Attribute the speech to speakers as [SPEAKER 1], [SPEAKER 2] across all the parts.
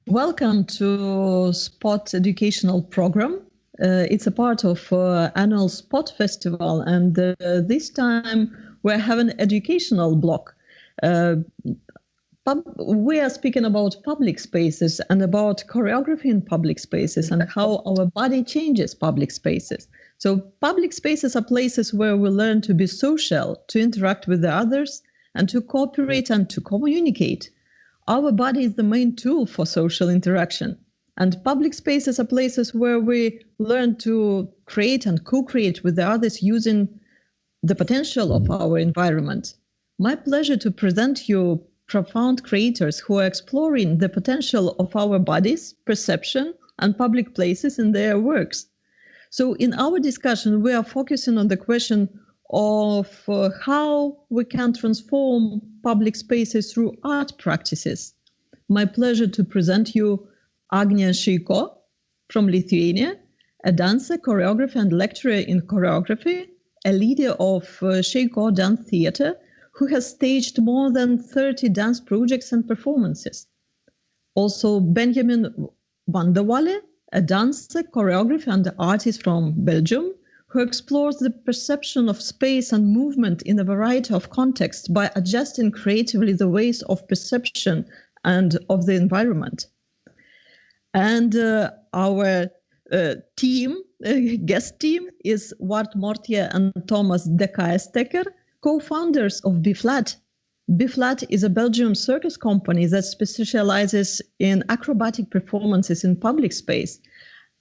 [SPEAKER 1] Welcome to SPOT educational program. It's a part of annual SPOT festival, and this time we're having an educational block. We are speaking about public spaces and about choreography in public spaces and how our body changes public spaces. So public spaces are places where we learn to be social, to interact with the others, and to cooperate and to communicate. Our body is the main tool for social interaction. And public spaces are places where we learn to create and co-create with the others using the potential of our environment. My pleasure to present you profound creators who are exploring the potential of our bodies, perception, and public places in their works. So in our discussion, we are focusing on the question of how we can transform public spaces through art practices. My pleasure to present you Agnija Šeiko from Lithuania, a dancer, choreographer, and lecturer in choreography, a leader of Šeiko dance theater, who has staged more than 30 dance projects and performances. Also, Benjamin Vandewalle, a dancer, choreographer, and artist from Belgium, who explores the perception of space and movement in a variety of contexts by adjusting creatively the ways of perception and of the environment. And our guest team is Mortier and Thomas Decaesstecker, co-founders of B-Flat. B-Flat is a Belgian circus company that specializes in acrobatic performances in public space.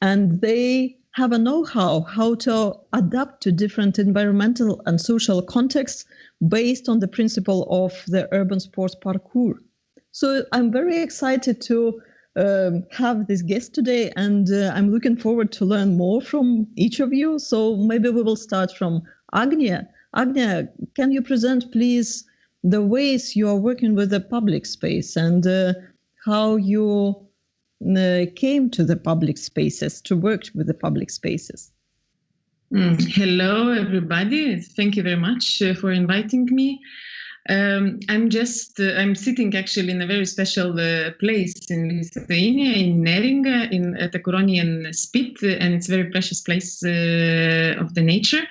[SPEAKER 1] And they have a know-how how to adapt to different environmental and social contexts based on the principle of the urban sports parkour. So I'm very excited to have this guest today, and I'm looking forward to learn more from each of you. So maybe we will start from Agnija. Agnija, can you present, please, the ways you are working with the public space and how you came to the public spaces, to work with the public spaces?
[SPEAKER 2] Hello, everybody. Thank you very much for inviting me. I'm sitting actually in a very special place in Lithuania, in Neringa, at the Curonian spit, and it's a very precious place of the nature.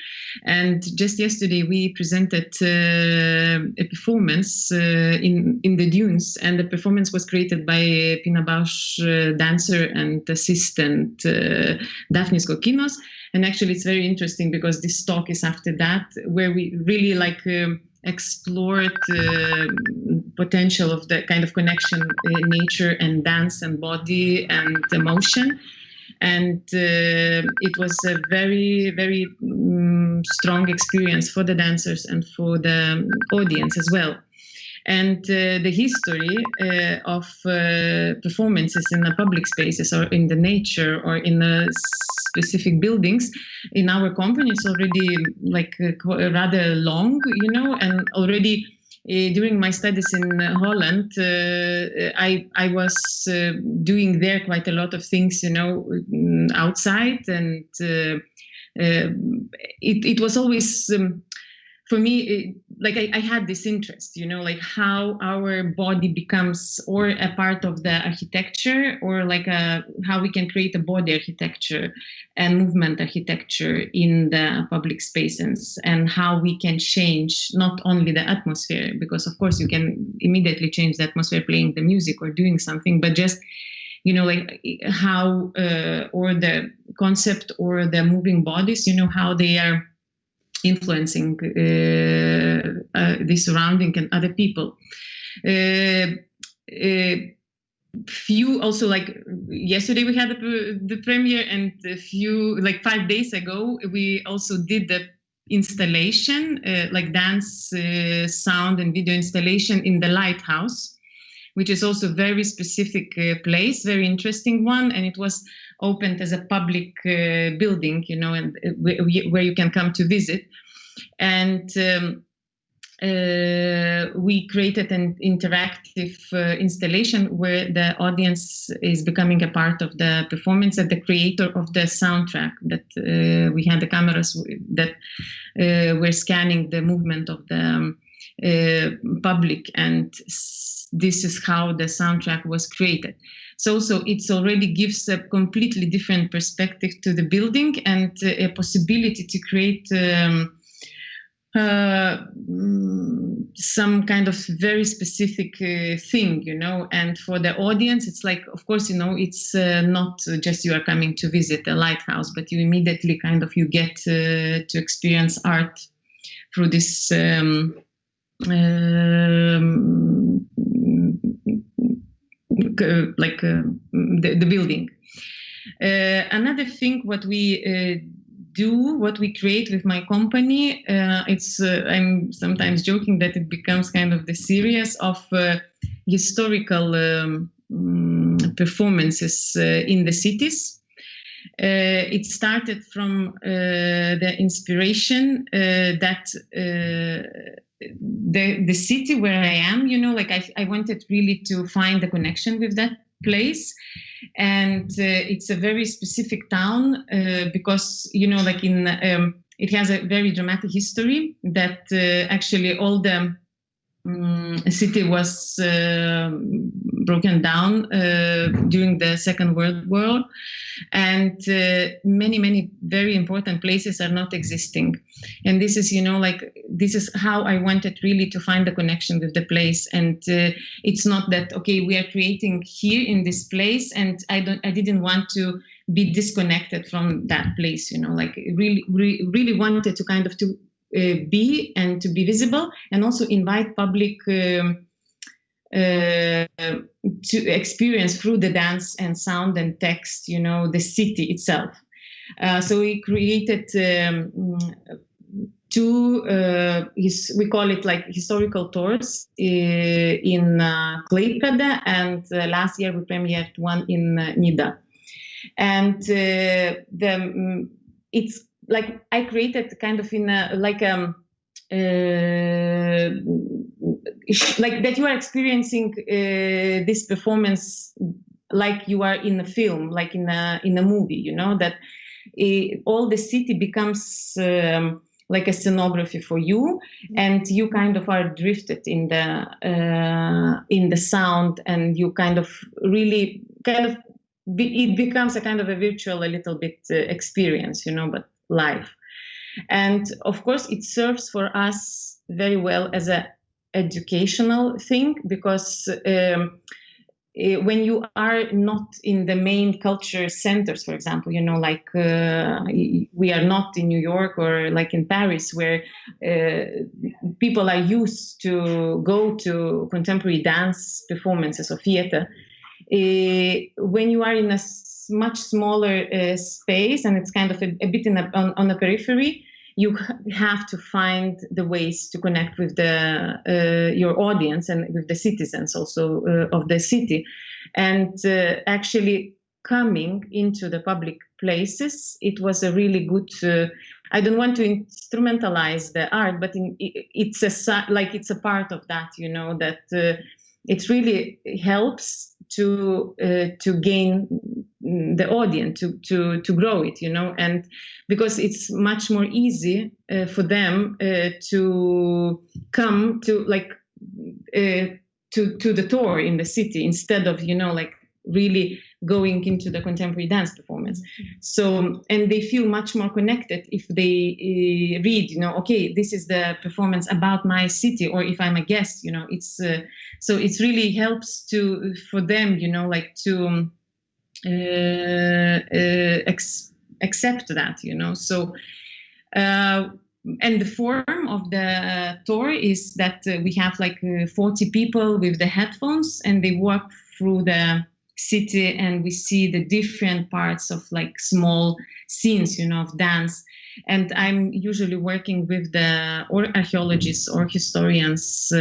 [SPEAKER 2] And just yesterday we presented a performance in the dunes, and the performance was created by Pina Bausch dancer and assistant Daphnis Kokinos. And actually it's very interesting because this talk is after that, where we really explored potential of the kind of connection nature and dance and body and emotion. And it was a very, very strong experience for the dancers and for the audience as well. And the history of performances in the public spaces or in the nature or in the specific buildings in our company is already rather long, and already during my studies in Holland, I was doing there quite a lot of things, outside, and it was always for me, I had this interest, how our body becomes or a part of the architecture, or how we can create a body architecture and movement architecture in the public spaces, and how we can change not only the atmosphere, because of course you can immediately change the atmosphere playing the music or doing something, but just how or the concept or the moving bodies, how they are influencing the surrounding and other people. Few also, yesterday we had the premiere, and 5 days ago we also did the installation, dance, sound and video installation in the Lighthouse, which is also very specific place, very interesting one, and it was opened as a public building, and where you can come to visit. And we created an interactive installation where the audience is becoming a part of the performance, and the creator of the soundtrack that we had the cameras that were scanning the movement of the public, and this is how the soundtrack was created. So it already gives a completely different perspective to the building and a possibility to create some kind of very specific thing, and for the audience, it's like, of course, it's not just you are coming to visit a lighthouse, but you immediately you get to experience art through this the building. Another thing, what we create with my company, I'm sometimes joking that it becomes kind of the series of historical performances in the cities. It started from the inspiration that the city where I am, I wanted really to find a connection with that place, and it's a very specific town because it has a very dramatic history that actually all the city was broken down during the Second World War, and many very important places are not existing. And this is this is how I wanted really to find the connection with the place. And it's not that we are creating here in this place and I didn't want to be disconnected from that place, really wanted to to be and to be visible, and also invite public to experience through the dance and sound and text, the city itself. So we created two, we call it historical tours in Klaipėda, and last year we premiered one in Nida. And it's I created in a that you are experiencing this performance like you are in a film, like in a movie, that all the city becomes like a scenography for you, and you are drifted in the sound, and you really it becomes a a virtual, a little bit experience, but live. And of course it serves for us very well as a educational thing, because when you are not in the main culture centers, for example, we are not in New York or in Paris, where people are used to go to contemporary dance performances or theater. When you are in a much smaller space, and it's a bit on the periphery, you have to find the ways to connect with your audience and with the citizens also of the city. And actually coming into the public places, it was a really good, I don't want to instrumentalize the art, but it's a part of that, that it really helps to gain the audience, to grow it, and because it's much more easy for them to come to to the tour in the city, instead of really going into the contemporary dance performance. So, and they feel much more connected if they read, this is the performance about my city, or if I'm a guest, it's so it really helps for them, to accept that, So, and the form of the tour is that we have 40 people with the headphones, and they walk through the city, and we see the different parts of small scenes, of dance. And I'm usually working with the archaeologists or historians,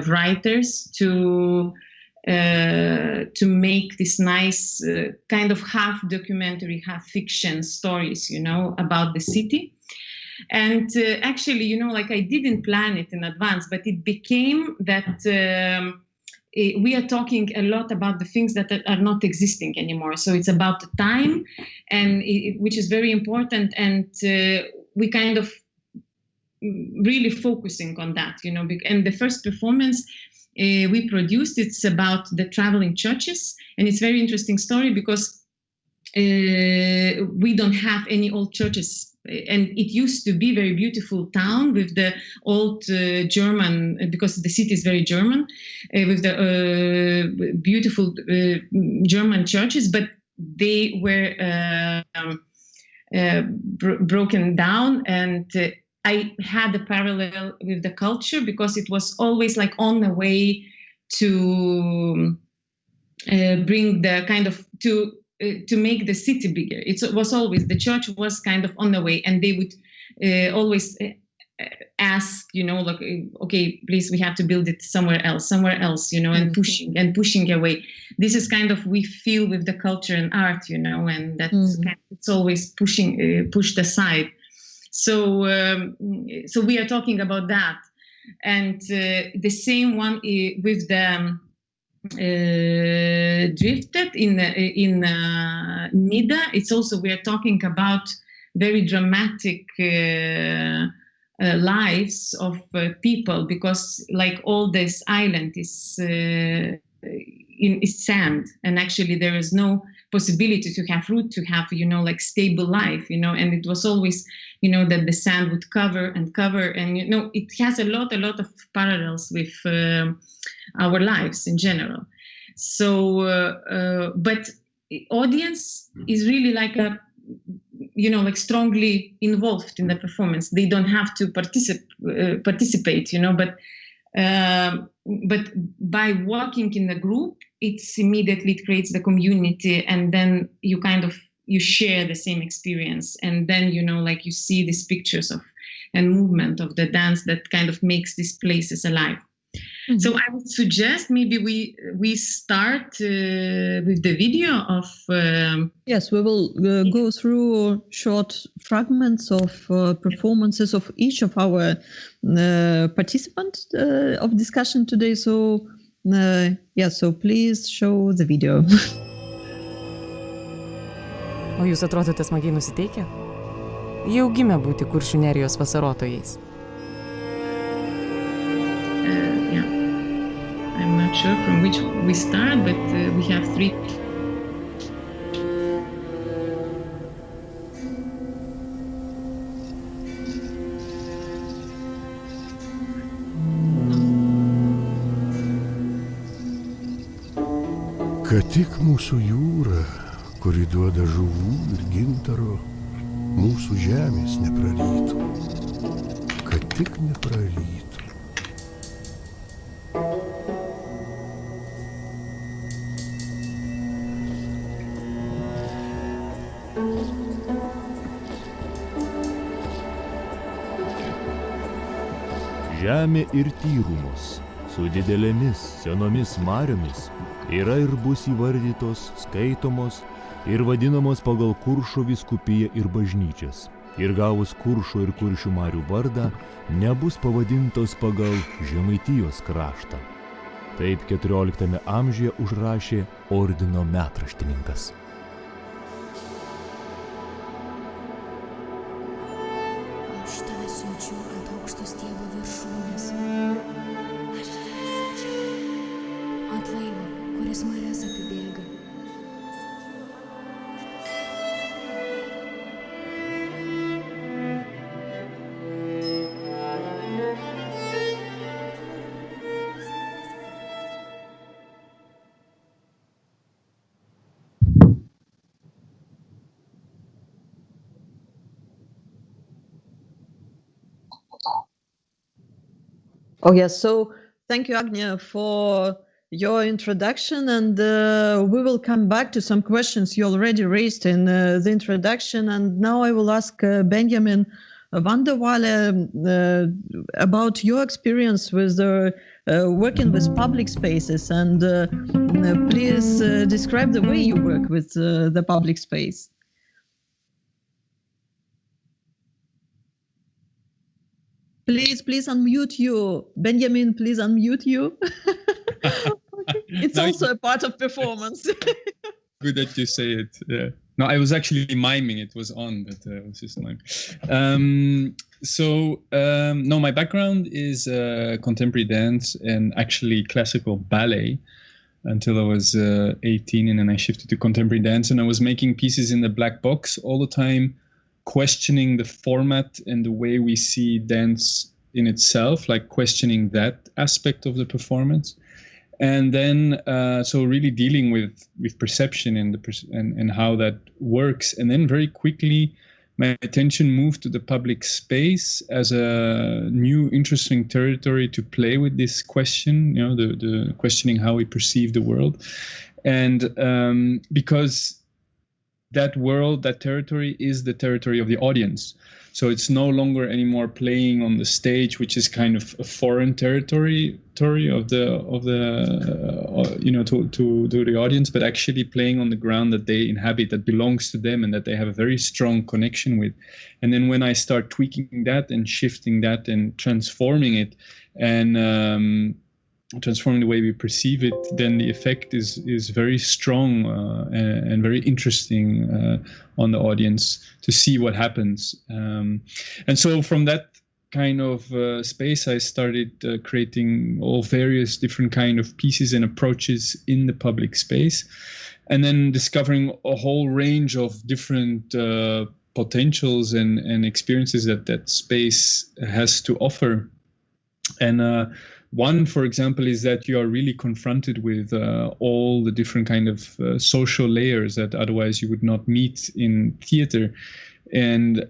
[SPEAKER 2] writers, to make this nice half documentary, half fiction stories, about the city. And actually, I didn't plan it in advance, but it became that we are talking a lot about the things that are not existing anymore. So it's about the time, and which is very important. And we really focusing on that, and the first performance we produced. It's about the traveling churches, and it's a very interesting story because we don't have any old churches. And it used to be a very beautiful town with the old German, because the city is very German, with the beautiful German churches, but they were broken down. And I had a parallel with the culture because it was always like on the way to bring the kind of to make the city bigger. It was always, the church was kind of on the way, and they would always ask, like, okay, please, we have to build it somewhere else, and pushing away. This is kind of, we feel with the culture and art, and that's kind of, it's always pushed aside. So we are talking about that. And the same one with the drifted in Nida. It's also, we are talking about very dramatic lives of people, because like all this island is sand, and actually there is no possibility to have root, to have like stable life, and it was always that the sand would cover, and it has a lot of parallels with our lives in general. So but audience is really like like strongly involved in the performance. They don't have to participate, but by working in the group, it creates the community, and then you share the same experience, and then like you see these pictures of and movement of the dance that kind of makes these places alive. Mm-hmm. So I would suggest maybe we start with the video of.
[SPEAKER 1] Yes, we will go through short fragments of performances of each of our participants of discussion today. So so please show the video.
[SPEAKER 3] O jūs atrodote smagiai nusiteikę? Jau gimė būti Kuršių nerijos vasarotojais.
[SPEAKER 2] I'm not sure from which we start, but we have 3.
[SPEAKER 4] Kad tik mūsų jūra, kuri duoda žuvų ir gintaro, mūsų žemės neprarytų. Kad tik neprarytų.
[SPEAKER 5] Žemė ir tyrumus su didelėmis senomis mariomis yra ir bus įvardytos, skaitomos ir vadinamos pagal Kuršo vyskupiją ir bažnyčias. Ir gavus Kuršo ir Kuršių marių vardą, nebus pavadintos pagal Žemaitijos kraštą. Taip 14 amžiuje užrašė ordino metraštininkas.
[SPEAKER 1] Oh yes, so thank you, Agnija, for your introduction, and we will come back to some questions you already raised in the introduction. And now I will ask Benjamin Vandewalle about your experience with working with public spaces, and please describe the way you work with the public space. Please unmute you. Benjamin, please unmute you. Okay. It's also a part of performance.
[SPEAKER 6] Good that you say it. Yeah. No, I was actually miming. It was on, but I was just miming. No, my background is contemporary dance and actually classical ballet until I was 18, and then I shifted to contemporary dance, and I was making pieces in the black box all the time, questioning the format and the way we see dance in itself, like questioning that aspect of the performance. And then, so really dealing with perception and how that works. And then very quickly, my attention moved to the public space as a new, interesting territory to play with this question, the questioning how we perceive the world. And because that world, that territory is the territory of the audience. So it's no longer anymore playing on the stage, which is kind of a foreign territory of the to the audience, but actually playing on the ground that they inhabit, that belongs to them, and that they have a very strong connection with. And then when I start tweaking that and shifting that and transforming it, and transforming the way we perceive it, then the effect is very strong and very interesting on the audience to see what happens. And so from that kind of space, I started creating all various different kind of pieces and approaches in the public space, and then discovering a whole range of different potentials and experiences that space has to offer. And one, for example, is that you are really confronted with all the different kind of social layers that otherwise you would not meet in theater, and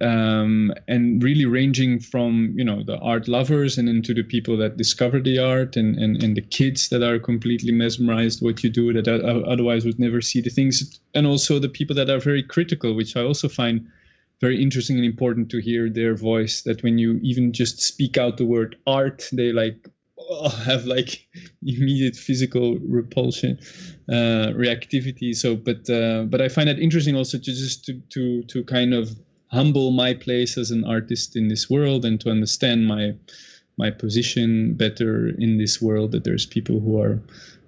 [SPEAKER 6] really ranging from the art lovers and into the people that discover the art, and the kids that are completely mesmerized what you do that otherwise would never see the things, and also the people that are very critical, which I also find very interesting and important to hear their voice. That when you even just speak out the word art, they have immediate physical repulsion, reactivity. So, but I find that interesting also to kind of humble my place as an artist in this world, and to understand my position better in this world. That there's people who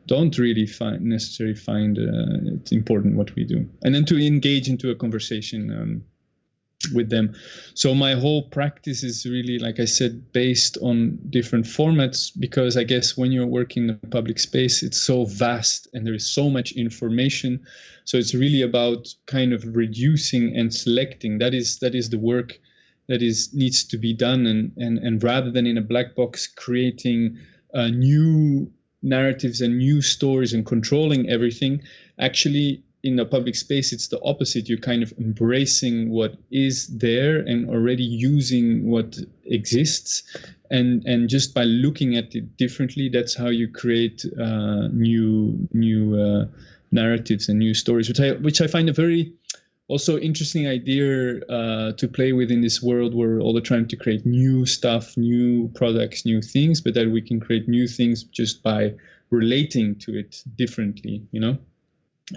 [SPEAKER 6] don't really necessarily find it's important what we do, and then to engage into a conversation with them. So my whole practice is really, like I said, based on different formats, because I guess when you're working in a public space, it's so vast and there is so much information. So it's really about kind of reducing and selecting. That is the work that needs to be done, and rather than in a black box creating new narratives and new stories and controlling everything, actually in a public space, it's the opposite. You're kind of embracing what is there and already using what exists. And just by looking at it differently, that's how you create new narratives and new stories, which I find a very also interesting idea to play with in this world where we're all the time to create new stuff, new products, new things, but that we can create new things just by relating to it differently,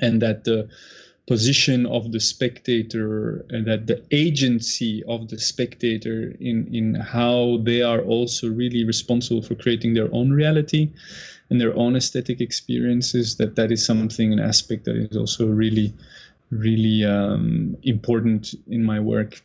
[SPEAKER 6] and that the position of the spectator and that the agency of the spectator in how they are also really responsible for creating their own reality and their own aesthetic experiences, that is something, an aspect that is also really, really important in my work.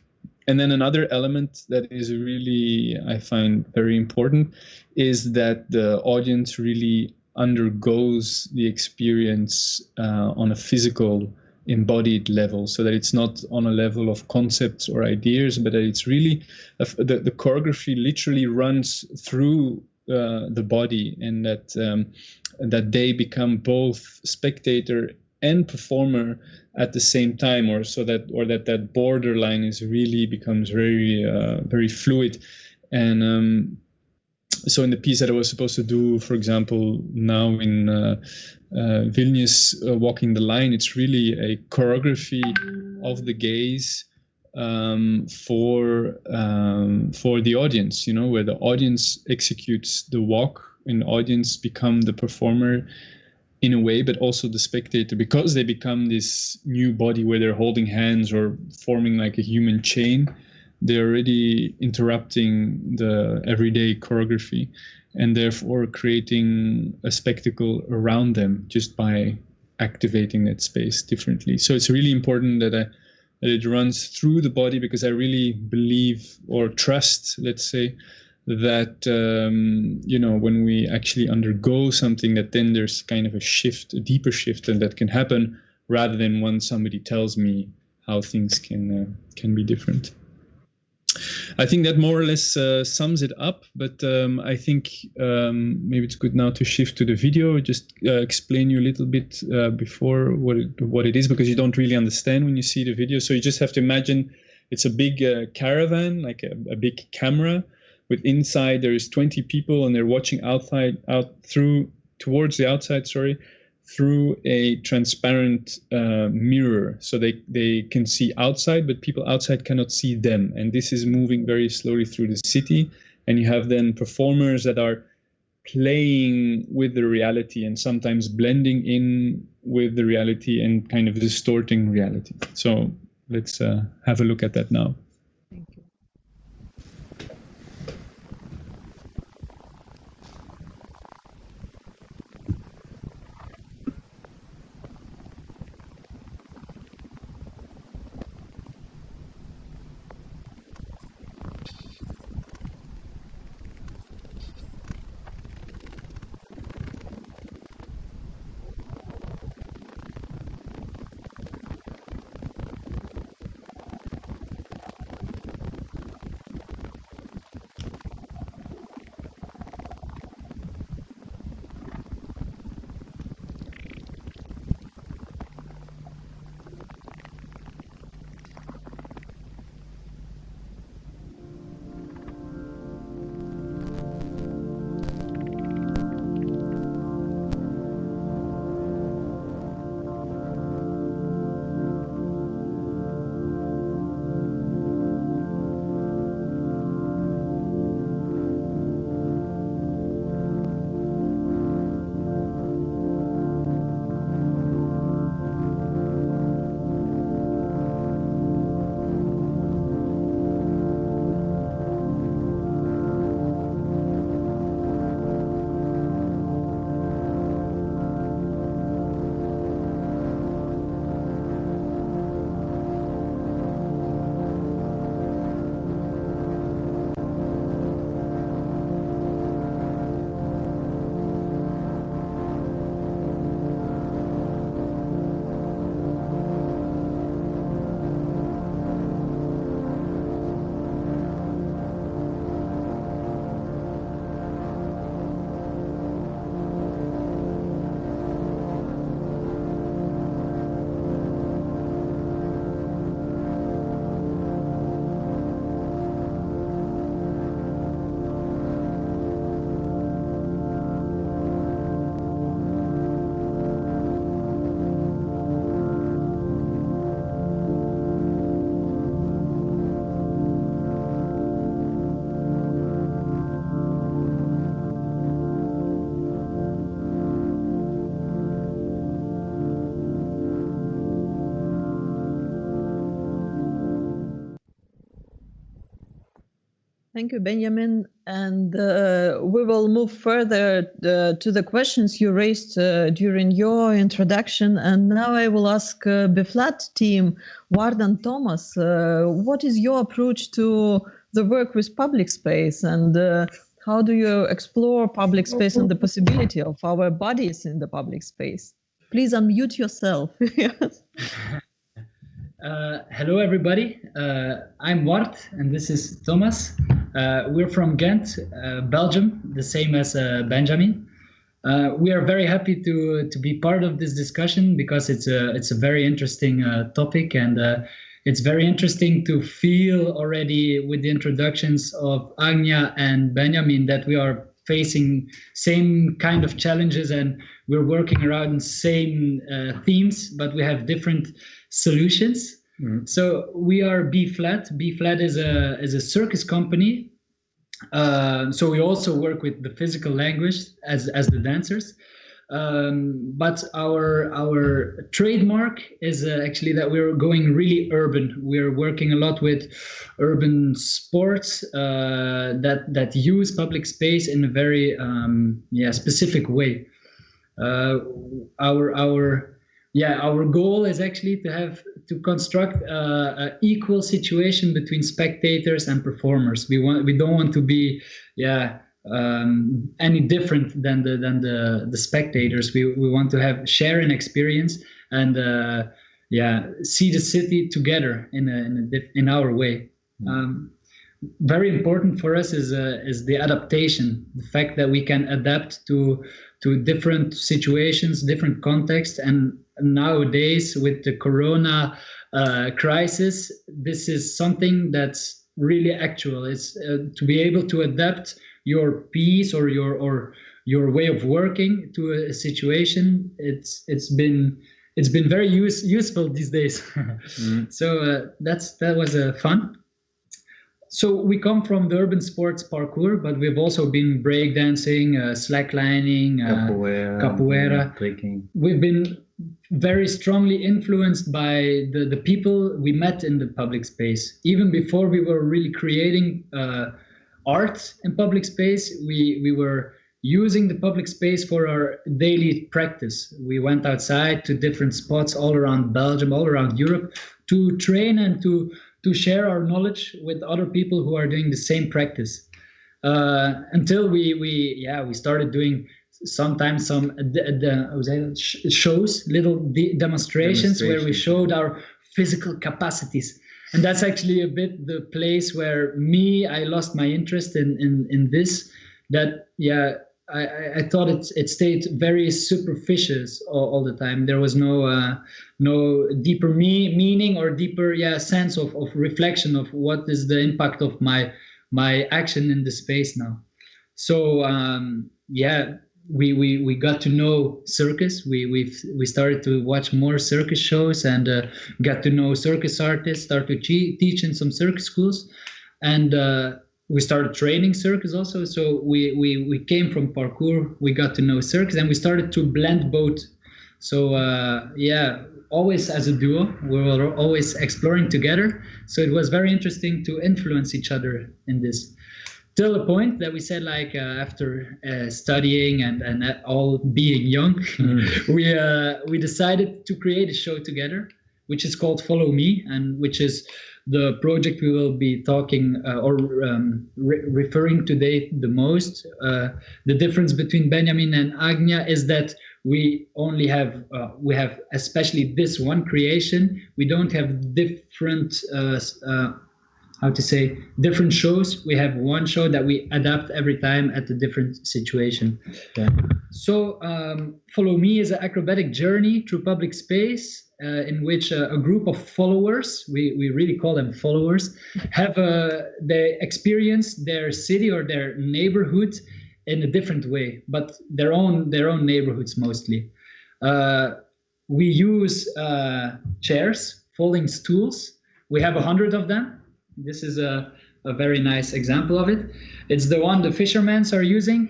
[SPEAKER 6] And then another element that is really, I find very important, is that the audience really undergoes the experience on a physical, embodied level, so that it's not on a level of concepts or ideas, but that it's really the choreography literally runs through the body, and that they become both spectator and performer at the same time, or that borderline becomes very very fluid. And so in the piece that I was supposed to do, for example, now in Vilnius, Walking the Line, it's really a choreography of the gaze for the audience, where the audience executes the walk and the audience become the performer in a way, but also the spectator, because they become this new body where they're holding hands or forming like a human chain. They're already interrupting the everyday choreography and therefore creating a spectacle around them just by activating that space differently. So it's really important that it runs through the body, because I really believe or trust, let's say, that when we actually undergo something, that then there's kind of a shift, a deeper shift, and that can happen rather than when somebody tells me how things can be different. I think that more or less sums it up, but I think maybe it's good now to shift to the video, just explain you a little bit before what it is, because you don't really understand when you see the video. So you just have to imagine it's a big caravan, like a big camera, with inside there is 20 people, and they're watching towards the outside, through a transparent mirror. So they can see outside, but people outside cannot see them. And this is moving very slowly through the city. And you have then performers that are playing with the reality and sometimes blending in with the reality and kind of distorting reality. So let's have a look at that now.
[SPEAKER 1] Thank you. Thank you, Benjamin. And we will move further to the questions you raised during your introduction. And now I will ask BFLAT team, Ward and Thomas, what is your approach to the work with public space, and how do you explore public space and the possibility of our bodies in the public space? Please unmute yourself. Yes.
[SPEAKER 7] Hello, everybody. I'm Ward, and this is Thomas. We're from Ghent, Belgium, the same as Benjamin. We are very happy to be part of this discussion because it's a very interesting topic, and it's very interesting to feel already with the introductions of Agnija and Benjamin that we are facing same kind of challenges and we're working around same themes, but we have different solutions. Mm-hmm. So we are BFLAT. BFLAT is a circus company. So we also work with the physical language as the dancers. But our trademark is actually that we're going really urban. We're working a lot with urban sports that use public space in a very specific way. our goal is actually to construct an equal situation between spectators and performers. We don't want to be any different than the spectators. We want to share an experience and see the city together in our way. Very important for us is the adaptation, the fact that we can adapt to different situations, different contexts, and nowadays with the Corona crisis, this is something that's really actual. It's to be able to adapt your piece or your way of working to a situation. It's been very useful these days. So that was fun. So we come from the urban sports parkour, but we've also been breakdancing, slacklining, capoeira.
[SPEAKER 8] Trekking.
[SPEAKER 7] We've been very strongly influenced by the people we met in the public space. Even before we were really creating art in public space, we were using the public space for our daily practice. We went outside to different spots all around Belgium, all around Europe, to train and to share our knowledge with other people who are doing the same practice. Until we started doing sometimes some shows, little demonstrations where we showed our physical capacities. And that's actually a bit the place where I lost my interest in this. That I thought it stayed very superficial all the time. There was no deeper meaning or deeper sense of reflection of what is the impact of my action in the space now. So we got to know circus. We started to watch more circus shows and got to know circus artists. Started to teach in some circus schools, and we started training circus also. So we came from parkour, we got to know circus, and we started to blend both. So always as a duo, we were always exploring together. So it was very interesting to influence each other in this. Till the point that we said, like, after studying and all being young, we decided to create a show together, which is called Follow Me, and which is the project we will be talking referring today the most. The difference between Benjamin and Agnija is that we only have especially this one creation. We don't have different different shows. We have one show that we adapt every time at a different situation.
[SPEAKER 8] Okay.
[SPEAKER 7] So Follow Me is an acrobatic journey through public space in which a group of followers, we really call them followers, they experience their city or their neighborhood in a different way, but their own neighborhoods mostly. We use chairs, folding stools. We have 100 of them. This is a very nice example of it. It's the one the fishermen are using.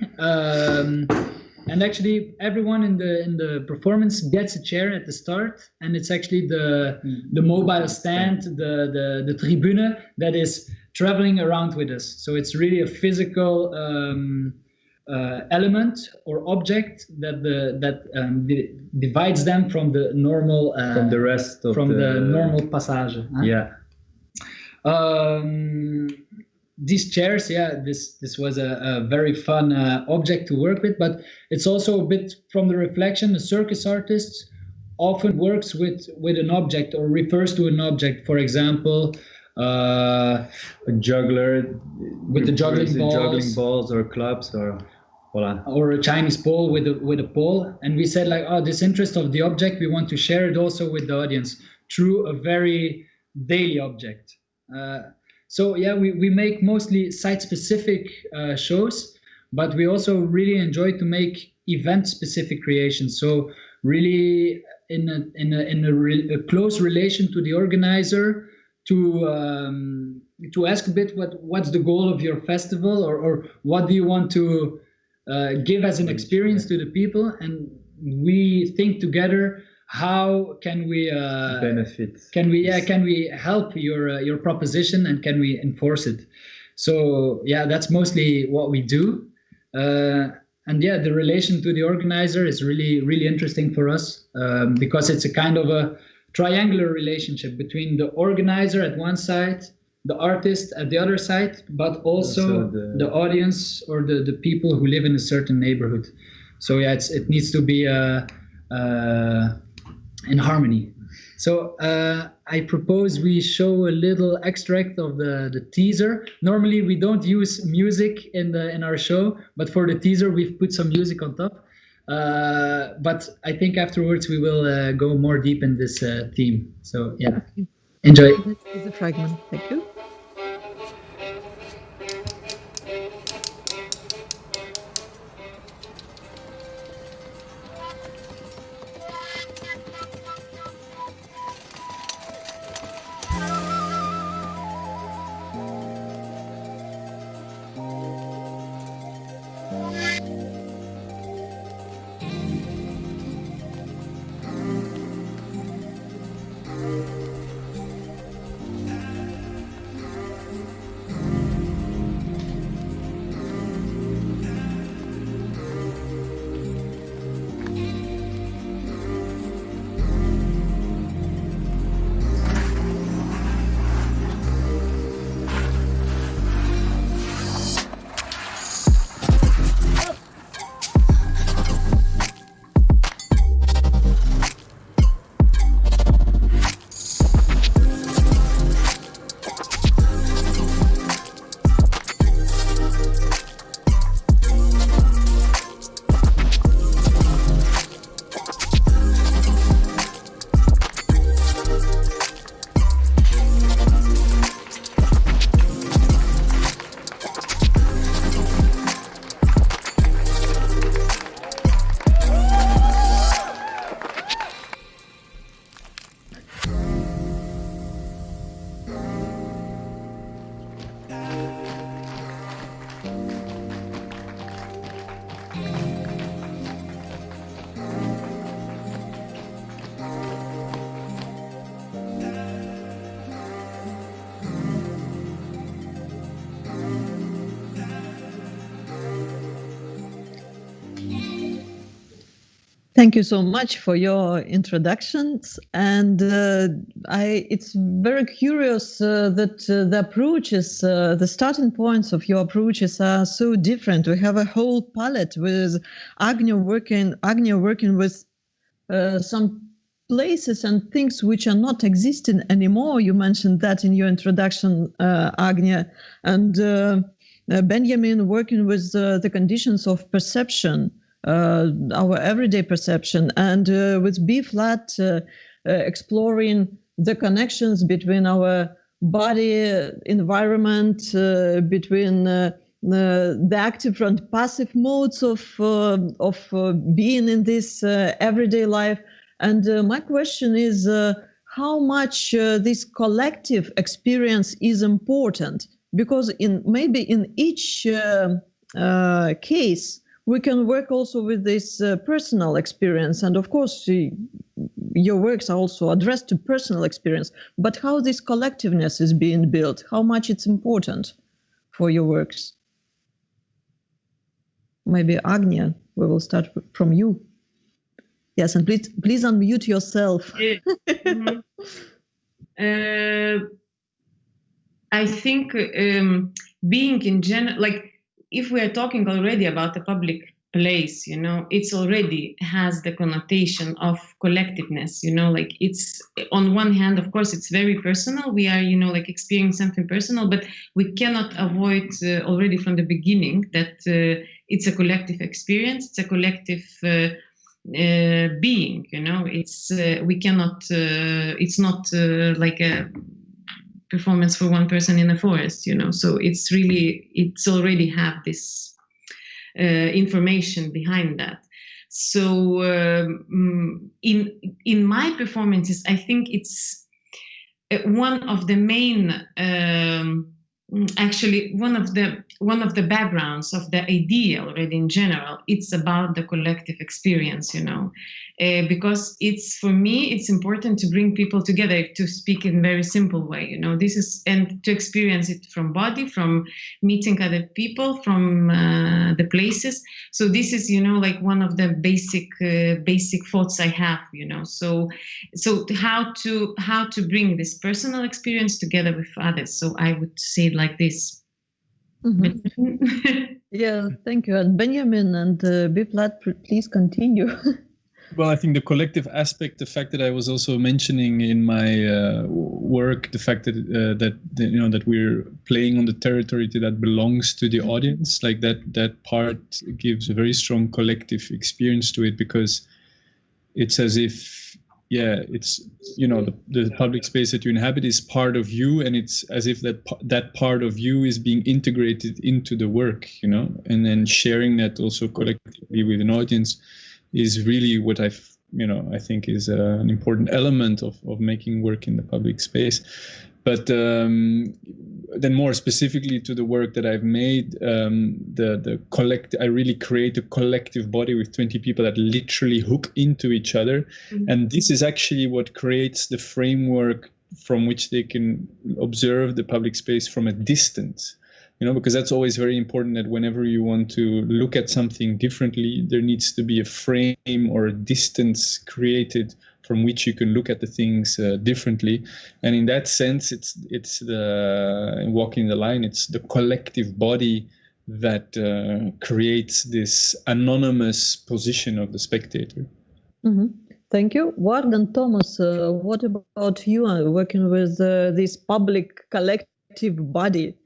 [SPEAKER 7] And actually, everyone in the performance gets a chair at the start, and it's actually the mobile stand, the tribune that is traveling around with us. So it's really a physical element or object that divides them from the normal
[SPEAKER 8] from the rest of
[SPEAKER 7] the normal passage.
[SPEAKER 8] Yeah.
[SPEAKER 7] These chairs, this was a very fun object to work with, but it's also a bit from the reflection. The circus artist often works with an object or refers to an object. For example,
[SPEAKER 8] a juggler
[SPEAKER 7] with the juggling
[SPEAKER 8] balls or clubs or
[SPEAKER 7] a Chinese pole with a pole. And we said, like, this interest of the object, we want to share it also with the audience through a very daily object. So we make mostly site-specific shows, but we also really enjoy to make event-specific creations. So really in a close relation to the organizer, to ask a bit what's the goal of your festival, or what do you want to give as an experience to the people, and we think together. How can we
[SPEAKER 8] benefit?
[SPEAKER 7] Can we help your proposition, and can we enforce it? So that's mostly what we do. And yeah, the relation to the organizer is really, really interesting for us because it's a kind of a triangular relationship between the organizer at one side, the artist at the other side, but also the audience or the people who live in a certain neighborhood. So yeah, it needs to be in harmony. So I propose we show a little extract of the teaser. Normally we don't use music in our show, but for the teaser we've put some music on top. But I think afterwards we will go more deep in this theme. So yeah, enjoy.
[SPEAKER 1] Let's see the fragment. Thank you. Thank you so much for your introductions, and it's very curious that the approaches, the starting points of your approaches are so different. We have a whole palette with Agnija working with some places and things which are not existing anymore. You mentioned that in your introduction, Agnija, and Benjamin working with the conditions of perception. Our everyday perception, and with B-flat exploring the connections between our body environment, between the active and passive modes of being in this everyday life. And my question is how much this collective experience is important, because maybe in each case we can work also with this personal experience. And of course, your works are also addressed to personal experience, but how this collectiveness is being built, how much it's important for your works. Maybe Agnija, we will start from you. Yes, and please unmute yourself.
[SPEAKER 2] I think being in general, like, if we are talking already about a public place, it's already has the connotation of collectiveness, like it's on one hand, of course, it's very personal. We are, like experiencing something personal, but we cannot avoid already from the beginning that it's a collective experience. It's a collective being, it's, we cannot, it's not like a performance for one person in a forest, so it's already have this information behind that. So in my performances, I think it's one of the main actually one of the backgrounds of the idea already in general. It's about the collective experience, because for me it's important to bring people together, to speak in a very simple way, and to experience it from body, from meeting other people, from the places. So this is like one of the basic thoughts I have, so how to bring this personal experience together with others. So I would say it like this.
[SPEAKER 1] Mm-hmm. Yeah, thank you. And Benjamin and Biflat, please continue.
[SPEAKER 6] Well, I think the collective aspect, the fact that I was also mentioning in my work, the fact that that we're playing on the territory that belongs to the audience, like that part gives a very strong collective experience to it, because it's as if, it's the public space that you inhabit is part of you, and it's as if that part of you is being integrated into the work, and then sharing that also collectively with an audience is really what I think is an important element of making work in the public space. But then more specifically to the work that I've made, I really create a collective body with 20 people that literally hook into each other. Mm-hmm. And this is actually what creates the framework from which they can observe the public space from a distance. Because that's always very important, that whenever you want to look at something differently, there needs to be a frame or a distance created from which you can look at the things differently. And in that sense, it's the walking the line, it's the collective body that creates this anonymous position of the spectator.
[SPEAKER 1] Mm-hmm. Thank you. Ward and Thomas, what about you working with this public collective body?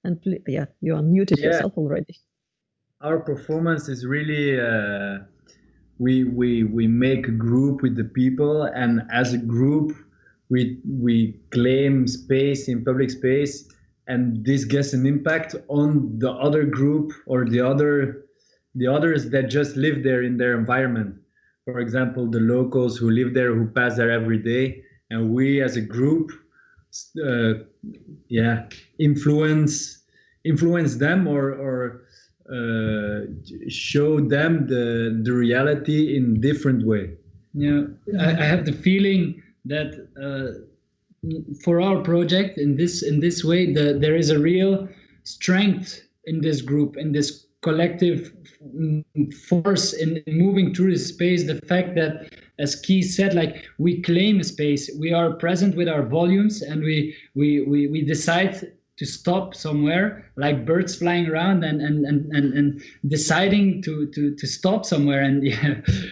[SPEAKER 1] And you unmuted yourself already.
[SPEAKER 8] Our performance is really, we make a group with the people, and as a group, we claim space in public space, and this gets an impact on the other group or the others that just live there in their environment. For example, the locals who live there, who pass there every day, and we as a group influence them or show them the reality in different way.
[SPEAKER 7] I have the feeling that for our project in this way, there is a real strength in this group, in this collective force in moving through the space. The fact that, as Keith said, like, we claim a space, we are present with our volumes, and we decide to stop somewhere, like birds flying around and deciding to stop somewhere. And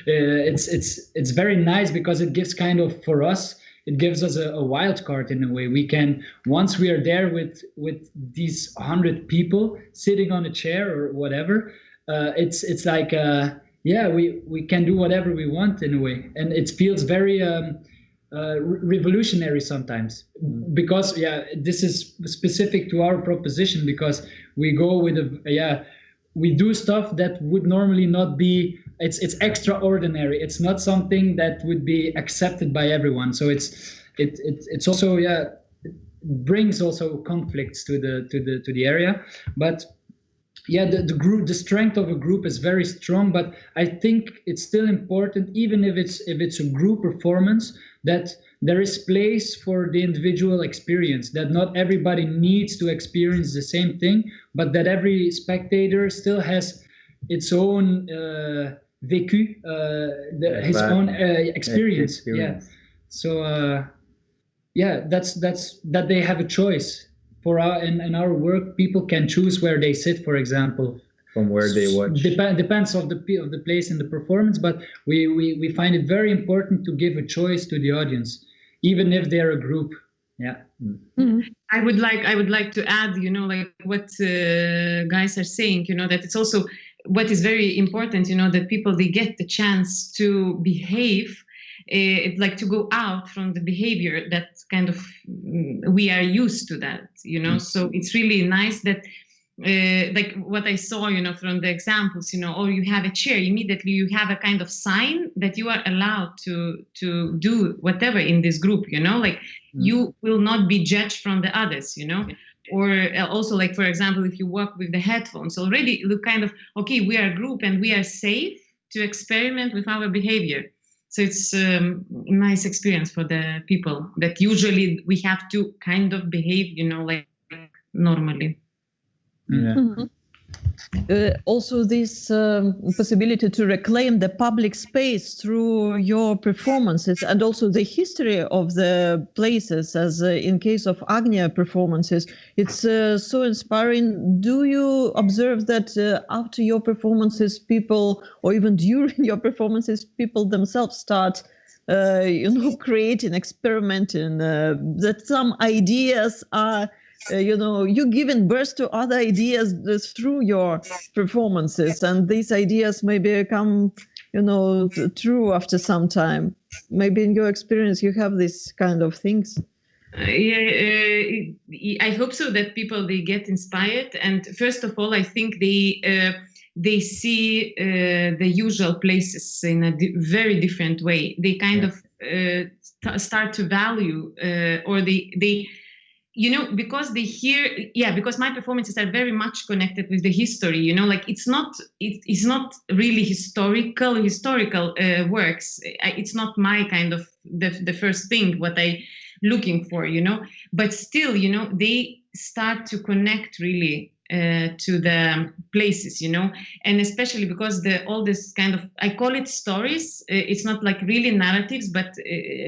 [SPEAKER 7] it's very nice, because it gives kind of, for us, it gives us a wild card in a way. We can, once we are there with these 100 people sitting on a chair or whatever, it's like we can do whatever we want in a way, and it feels very revolutionary sometimes, because this is specific to our proposition, because we go with we do stuff that would normally not be. It's extraordinary. It's not something that would be accepted by everyone. So it's also it brings also conflicts to the area. But the strength of a group is very strong. But I think it's still important, even if it's a group performance, that there is place for the individual experience. That not everybody needs to experience the same thing, but that every spectator still has its own vécu, his own experience. Yeah. So that's that they have a choice. For in our work, people can choose where they sit, for example,
[SPEAKER 8] from where they watch.
[SPEAKER 7] Depends of the place in the performance, but we find it very important to give a choice to the audience, even if they're a group. Yeah.
[SPEAKER 2] Mm-hmm. I would like to add, like what guys are saying, that it's also what is very important, that people, they get the chance to behave, like to go out from the behavior that kind of we are used to that, Mm-hmm. So it's really nice that like what I saw, from the examples, or you have a chair, immediately you have a kind of sign that you are allowed to do whatever in this group, like mm-hmm. You will not be judged from the others, or also, like, for example, if you walk with the headphones, already look kind of, okay, we are a group and we are safe to experiment with our behavior. So it's a nice experience for the people that usually we have to kind of behave, like normally.
[SPEAKER 8] Yeah.
[SPEAKER 1] Mhm. Also, this possibility to reclaim the public space through your performances, and also the history of the places, as in case of Agnija performances, it's so inspiring. Do you observe that after your performances, people, or even during your performances, people themselves start creating, experimenting, that some ideas are you're giving birth to other ideas through your performances, and these ideas may become, true after some time. Maybe in your experience, you have this kind of things.
[SPEAKER 2] I hope so, that people, they get inspired, and first of all, I think they see the usual places in a very different way. They kind of start to value, or they because they hear, because my performances are very much connected with the history, like it's not really historical works. It's not my kind of the first thing what I looking for, but still, they start to connect really to the places, and especially because all this kind of, I call it stories. It's not like really narratives, but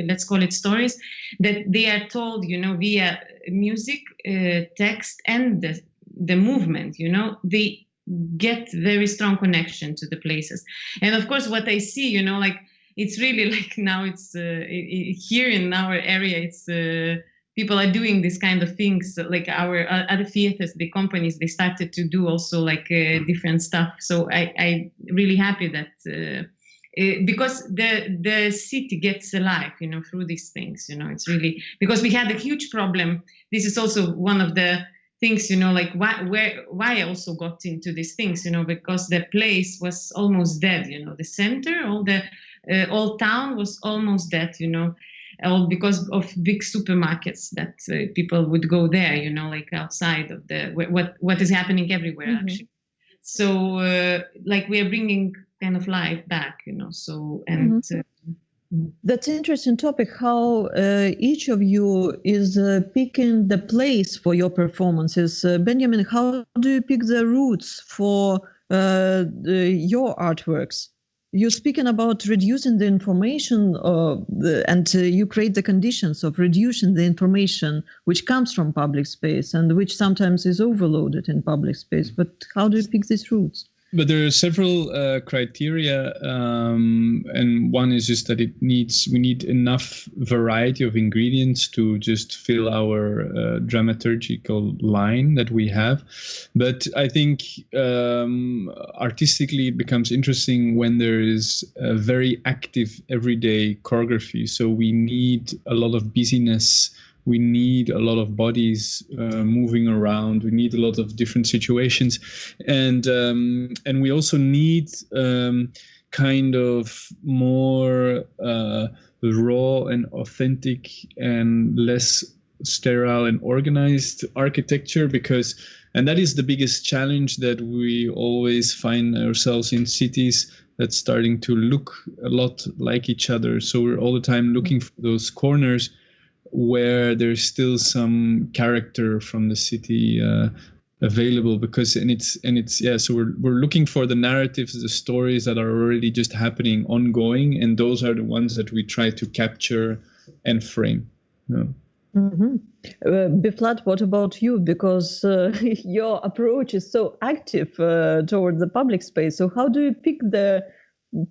[SPEAKER 2] let's call it stories that they are told, via music, text, and the movement. They get very strong connection to the places. And of course, what I see, like it's really like now it's here in our area, it's people are doing this kind of things, like our other theaters, the companies, they started to do also like different stuff. So I'm really happy that because the city gets alive, through these things. It's really, because we had a huge problem. This is also one of the things, like why I also got into these things, because the place was almost dead. The center, all the old town was almost dead. All because of big supermarkets that people would go there, like outside of what is happening everywhere, actually. So like we are bringing kind of life back, so, and
[SPEAKER 1] that's an interesting topic, how each of you is picking the place for your performances. Benjamin, how do you pick the routes for your artworks? You're speaking about reducing the information, and you create the conditions of reducing the information which comes from public space and which sometimes is overloaded in public space. But how do you pick these routes?
[SPEAKER 6] But there are several criteria, and one is just that we need enough variety of ingredients to just fill our dramaturgical line that we have. But I think artistically it becomes interesting when there is a very active everyday choreography. So we need a lot of busyness. We need a lot of bodies moving around. We need a lot of different situations, and we also need kind of more raw and authentic and less sterile and organized architecture, and that is the biggest challenge that we always find ourselves in cities that's starting to look a lot like each other. So we're all the time looking for those corners where there's still some character from the city available, so we're looking for the narratives, the stories that are already just happening, ongoing, and those are the ones that we try to capture and frame.
[SPEAKER 1] Biflat, what about you? Because your approach is so active toward the public space. So how do you pick the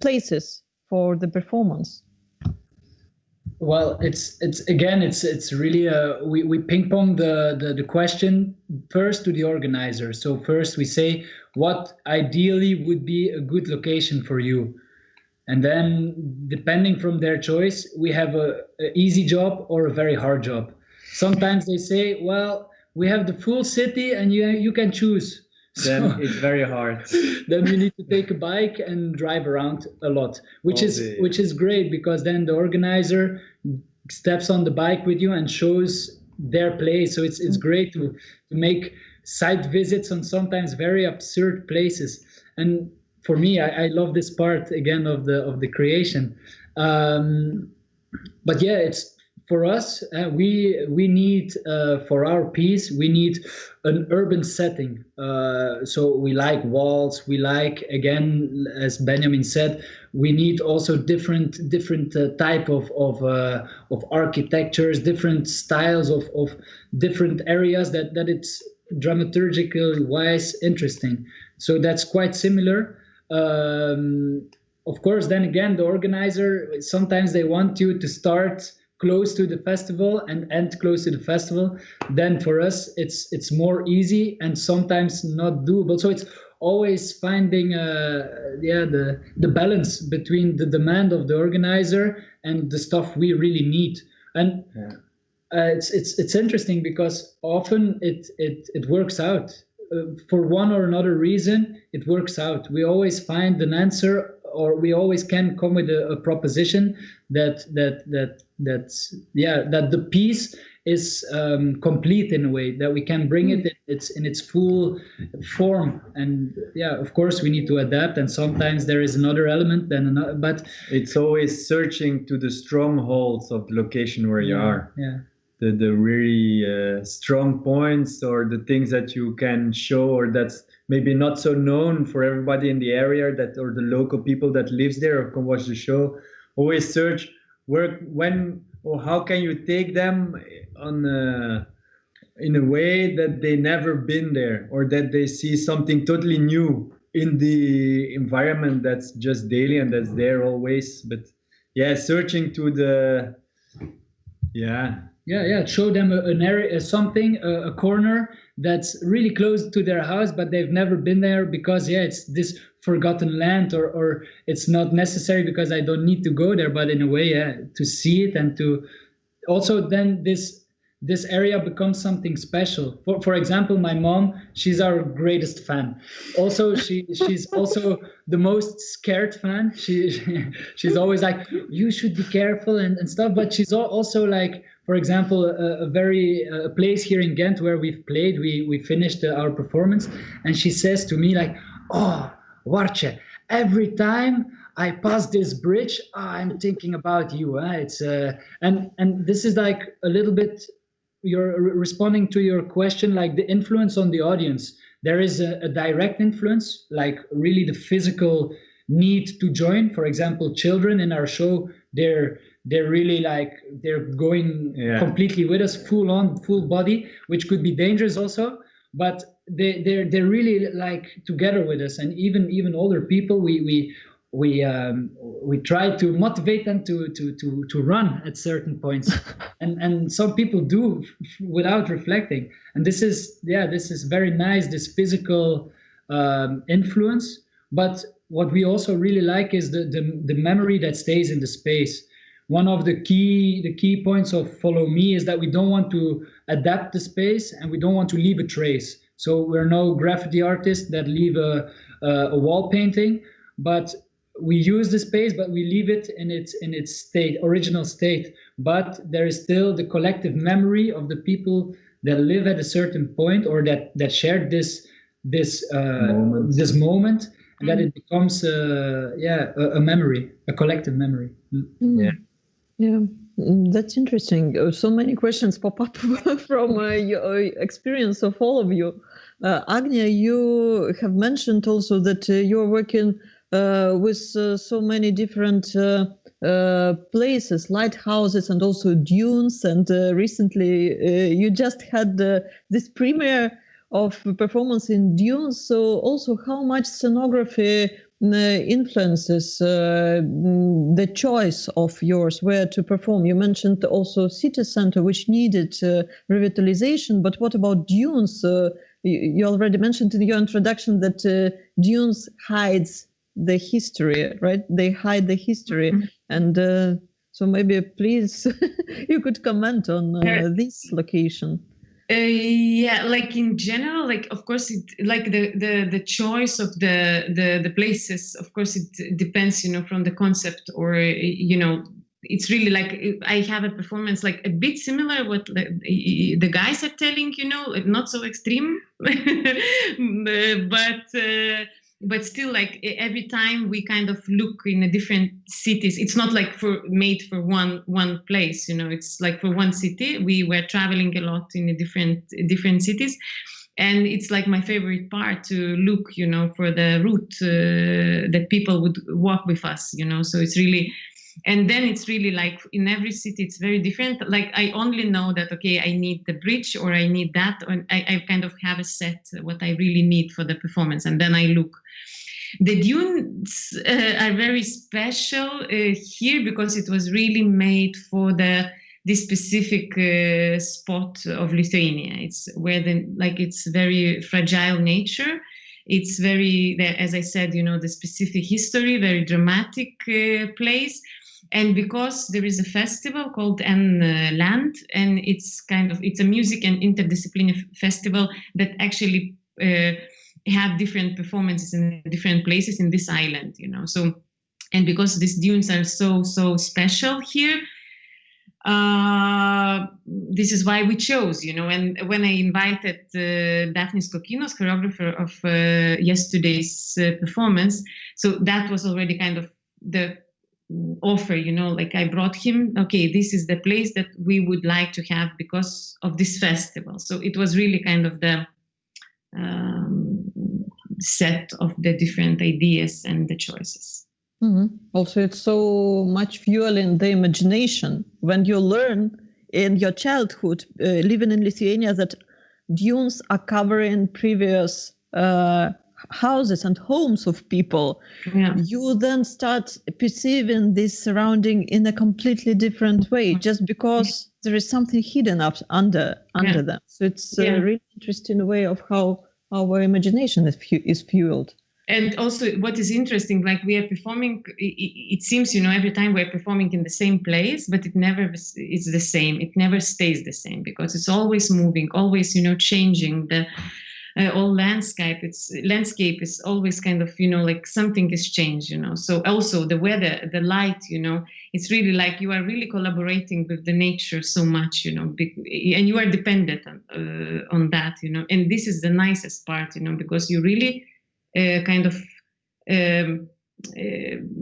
[SPEAKER 1] places for the performance?
[SPEAKER 7] Well, it's really we ping pong the question first to the organizer. So first we say what ideally would be a good location for you, and then depending from their choice, we have a easy job or a very hard job. Sometimes they say, well, we have the full city and you can choose.
[SPEAKER 8] Then it's very hard.
[SPEAKER 7] Then you need to take a bike and drive around a lot, which is great, because then the organizer steps on the bike with you and shows their place. So it's great to make site visits on sometimes very absurd places. And for me, I love this part again of the creation. But yeah, it's for us. We need for our piece, we need an urban setting. So we like walls. We like, again, as Benjamin said, we need also different type of architectures, different styles of different areas that it's dramaturgically wise interesting. So that's quite similar. Of course, then again, the organizer, sometimes they want you to start close to the festival and end close to the festival. Then for us, it's more easy and sometimes not doable. So it's always finding the balance between the demand of the organizer and the stuff we really need. And it's interesting because often it works out. For one or another reason, it works out. We always find an answer, or we always can come with a proposition that the piece is complete in a way, that we can bring it in its full form. And of course we need to adapt, and sometimes there is another element than another, but
[SPEAKER 8] it's always searching to the strongholds of the location where you are. The really strong points, or the things that you can show, or that's maybe not so known for everybody in the area, or the local people that lives there or can watch the show. Always search how can you take them on in a way that they never been there, or that they see something totally new in the environment that's just daily and that's there always. But searching to the
[SPEAKER 7] show them an area, something, a corner that's really close to their house, but they've never been there because it's this forgotten land, or it's not necessary because I don't need to go there, but in a way, to see it, and to also then this area becomes something special. For example, my mom, she's our greatest fan. Also, she's also the most scared fan. She's always like, you should be careful and stuff. But she's also like, for example, a place here in Ghent where we've played, we finished our performance, and she says to me like, oh, Wartje, every time I pass this bridge, I'm thinking about you. It's and this is like a little bit, you're responding to your question, like the influence on the audience. There is a direct influence, like really the physical need to join. For example, children in our show, they're really like, they're going completely with us, full body, which could be dangerous also, but they're really like together with us. And even older people, we try to motivate them to run at certain points, and some people do without reflecting. And this is very nice, this physical influence. But what we also really like is the memory that stays in the space. One of the key points of Follow Me is that we don't want to adapt the space, and we don't want to leave a trace. So we're no graffiti artists that leave a wall painting, but we use the space, but we leave it in its original state. But there is still the collective memory of the people that live at a certain point, or that shared this moment, and that it becomes a memory, a collective memory.
[SPEAKER 1] Yeah, that's interesting. So many questions pop up from your experience of all of you. Agnija, you have mentioned also that you're working with so many different places, lighthouses, and also dunes. And recently you just had this premiere of performance in dunes. So also, how much scenography influences the choice of yours where to perform? You mentioned also city center, which needed revitalization, but what about dunes? You already mentioned in your introduction that dunes hides the history, right? They hide the history. And so maybe please you could comment on this location.
[SPEAKER 2] Like in general, like of course it, like the choice of the places, of course it depends, from the concept, or it's really like I have a performance like a bit similar what the guys are telling, not so extreme, but still like every time we kind of look in a different cities. It's not like made for one place, it's like for one city. We were traveling a lot in a different cities. And it's like my favorite part to look, for the route that people would walk with us, so it's really, and then it's really like in every city, it's very different. Like I only know that, okay, I need the bridge or I need that. Or I kind of have a set what I really need for the performance. And then I look. The dunes are very special here because it was really made for this specific spot of Lithuania. It's where it's very fragile nature. It's very, as I said, the specific history, very dramatic place. And because there is a festival called Land, and it's a music and interdisciplinary festival that actually have different performances in different places in this island, So, and because these dunes are so special here, this is why we chose, and when I invited Daphnis Kokinos, choreographer of yesterday's performance, so that was already kind of the offer, like I brought him, okay, this is the place that we would like to have because of this festival. So it was really kind of the set of the different ideas and the choices.
[SPEAKER 1] Mm-hmm. Also, it's so much fuel in the imagination when you learn in your childhood, living in Lithuania, that dunes are covering previous houses and homes of people.
[SPEAKER 2] Yeah.
[SPEAKER 1] You then start perceiving this surrounding in a completely different way, just because there is something hidden up under them. So it's a really interesting way of how our imagination is fueled.
[SPEAKER 2] And also what is interesting, like we are performing, it seems, every time we're performing in the same place, but it never is the same. It never stays the same because it's always moving, always, changing. The all landscape is always kind of, like something has changed, So also the weather, the light, it's really like you are really collaborating with the nature so much, and you are dependent on that, And this is the nicest part, because you really kind of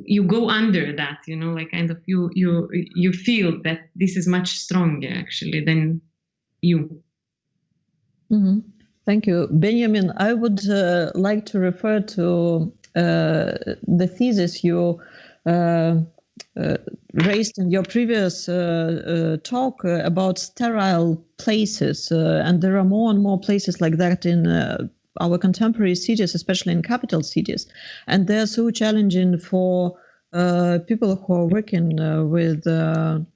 [SPEAKER 2] you go under that, like kind of you feel that this is much stronger actually than you.
[SPEAKER 1] Mm-hmm. Thank you, Benjamin. I would like to refer to the thesis you raised in your previous talk about sterile places, and there are more and more places like that in our contemporary cities, especially in capital cities, and they're so challenging for people who are working with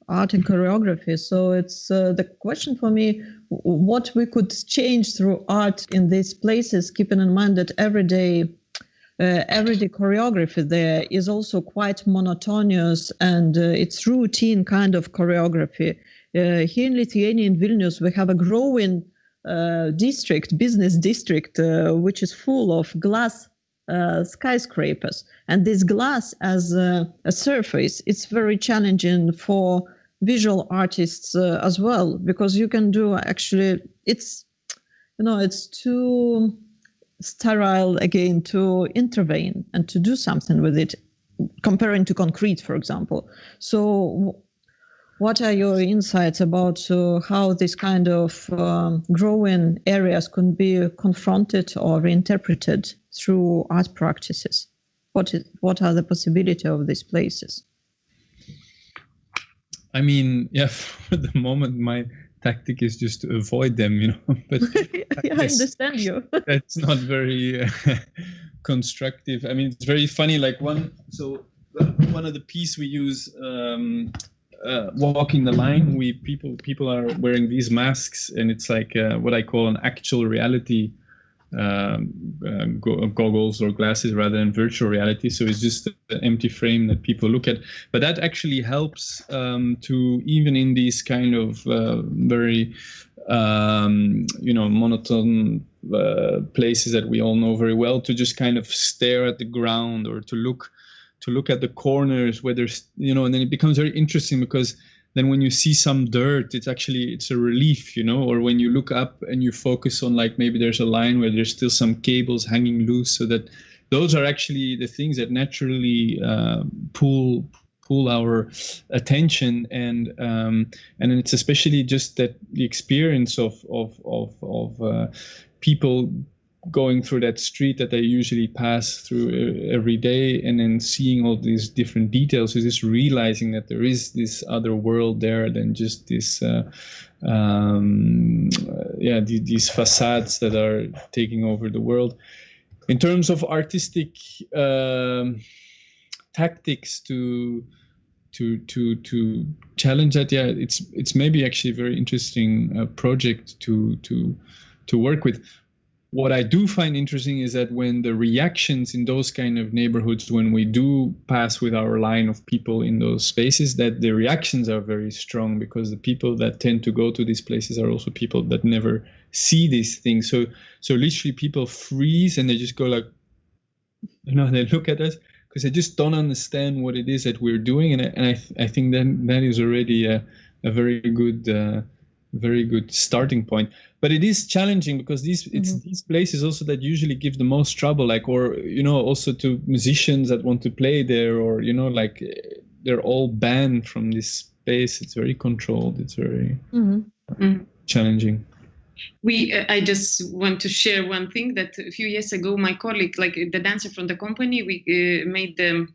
[SPEAKER 1] art and choreography. So it's the question for me, what we could change through art in these places, keeping in mind that everyday choreography there is also quite monotonous, and it's routine kind of choreography. Here in Lithuania, in Vilnius, we have a growing business district, which is full of glass skyscrapers. And this glass as a surface, it's very challenging for visual artists as well, because you can do actually, it's too sterile again to intervene and to do something with it, comparing to concrete, for example. So what are your insights about how this kind of growing areas can be confronted or reinterpreted through art practices? What are the possibilities of these places?
[SPEAKER 6] I mean, for the moment, my tactic is just to avoid them, But
[SPEAKER 1] I understand you.
[SPEAKER 6] That's not very constructive. I mean, it's very funny. Like one of the piece we use. Walking the line, people are wearing these masks, and it's like what I call an actual reality goggles or glasses rather than virtual reality. So it's just an empty frame that people look at. But that actually helps to, even in these kind of very monotone places that we all know very well, to just kind of stare at the ground or to look look at the corners where there's, and then it becomes very interesting, because then when you see some dirt, it's a relief, or when you look up and you focus on, like, maybe there's a line where there's still some cables hanging loose, so that those are actually the things that naturally pull our attention, and it's especially just that the experience of people going through that street that they usually pass through every day, and then seeing all these different details, is just realizing that there is this other world there than just this these facades that are taking over the world. In terms of artistic tactics to challenge that, it's maybe actually a very interesting project to work with. What I do find interesting is that when the reactions in those kind of neighborhoods, when we do pass with our line of people in those spaces, that the reactions are very strong, because the people that tend to go to these places are also people that never see these things. So literally people freeze and they just go like, they look at us, because they just don't understand what it is that we're doing. And I think that is already a very good starting point. But it is challenging, because it's these places also that usually give the most trouble, like, or also to musicians that want to play there, or like they're all banned from this space. It's very controlled. It's very challenging.
[SPEAKER 2] I just want to share one thing, that a few years ago, my colleague, like the dancer from the company, we made the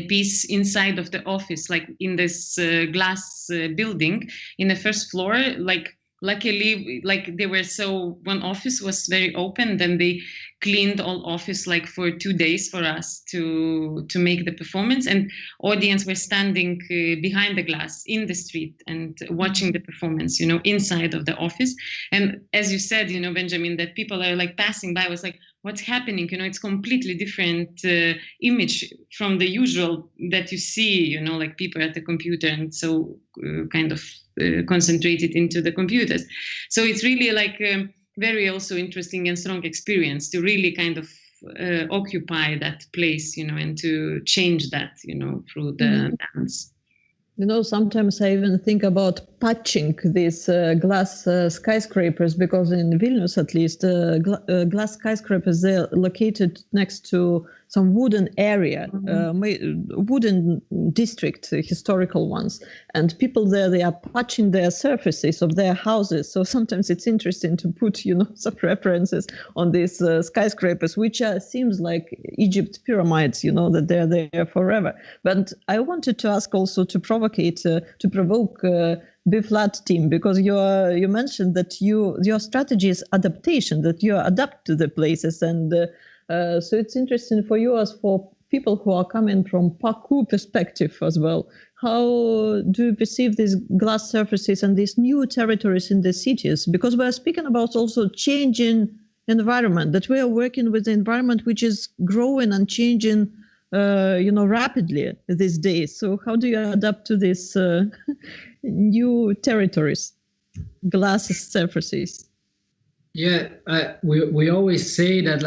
[SPEAKER 2] piece inside of the office, like in this glass building in the first floor. Like, luckily, like one office was very open, then they cleaned all office like for 2 days for us to make the performance, and audience were standing behind the glass in the street and watching the performance, inside of the office. And as you said, Benjamin, that people are like passing by, was like, what's happening? It's completely different image from the usual that you see, like people at the computer and so kind of concentrated into the computers. So it's really like very also interesting and strong experience to really kind of occupy that place, and to change that, through the dance.
[SPEAKER 1] Sometimes I even think about patching these glass skyscrapers, because in Vilnius, at least, glass skyscrapers, they're located next to some wooden area, wooden district, historical ones. And people there, they are patching their surfaces of their houses. So sometimes it's interesting to put, some references on these skyscrapers, which seems like Egypt pyramids, that they're there forever. But I wanted to ask also to provoke B-flat team, because you mentioned that your strategy is adaptation, that you adapt to the places, and so it's interesting for you as for people who are coming from parkour perspective as well. How do you perceive these glass surfaces and these new territories in the cities? Because we are speaking about also changing environment, that we are working with the environment which is growing and changing rapidly these days. So how do you adapt to these new territories, glass surfaces?
[SPEAKER 7] Yeah, we always say that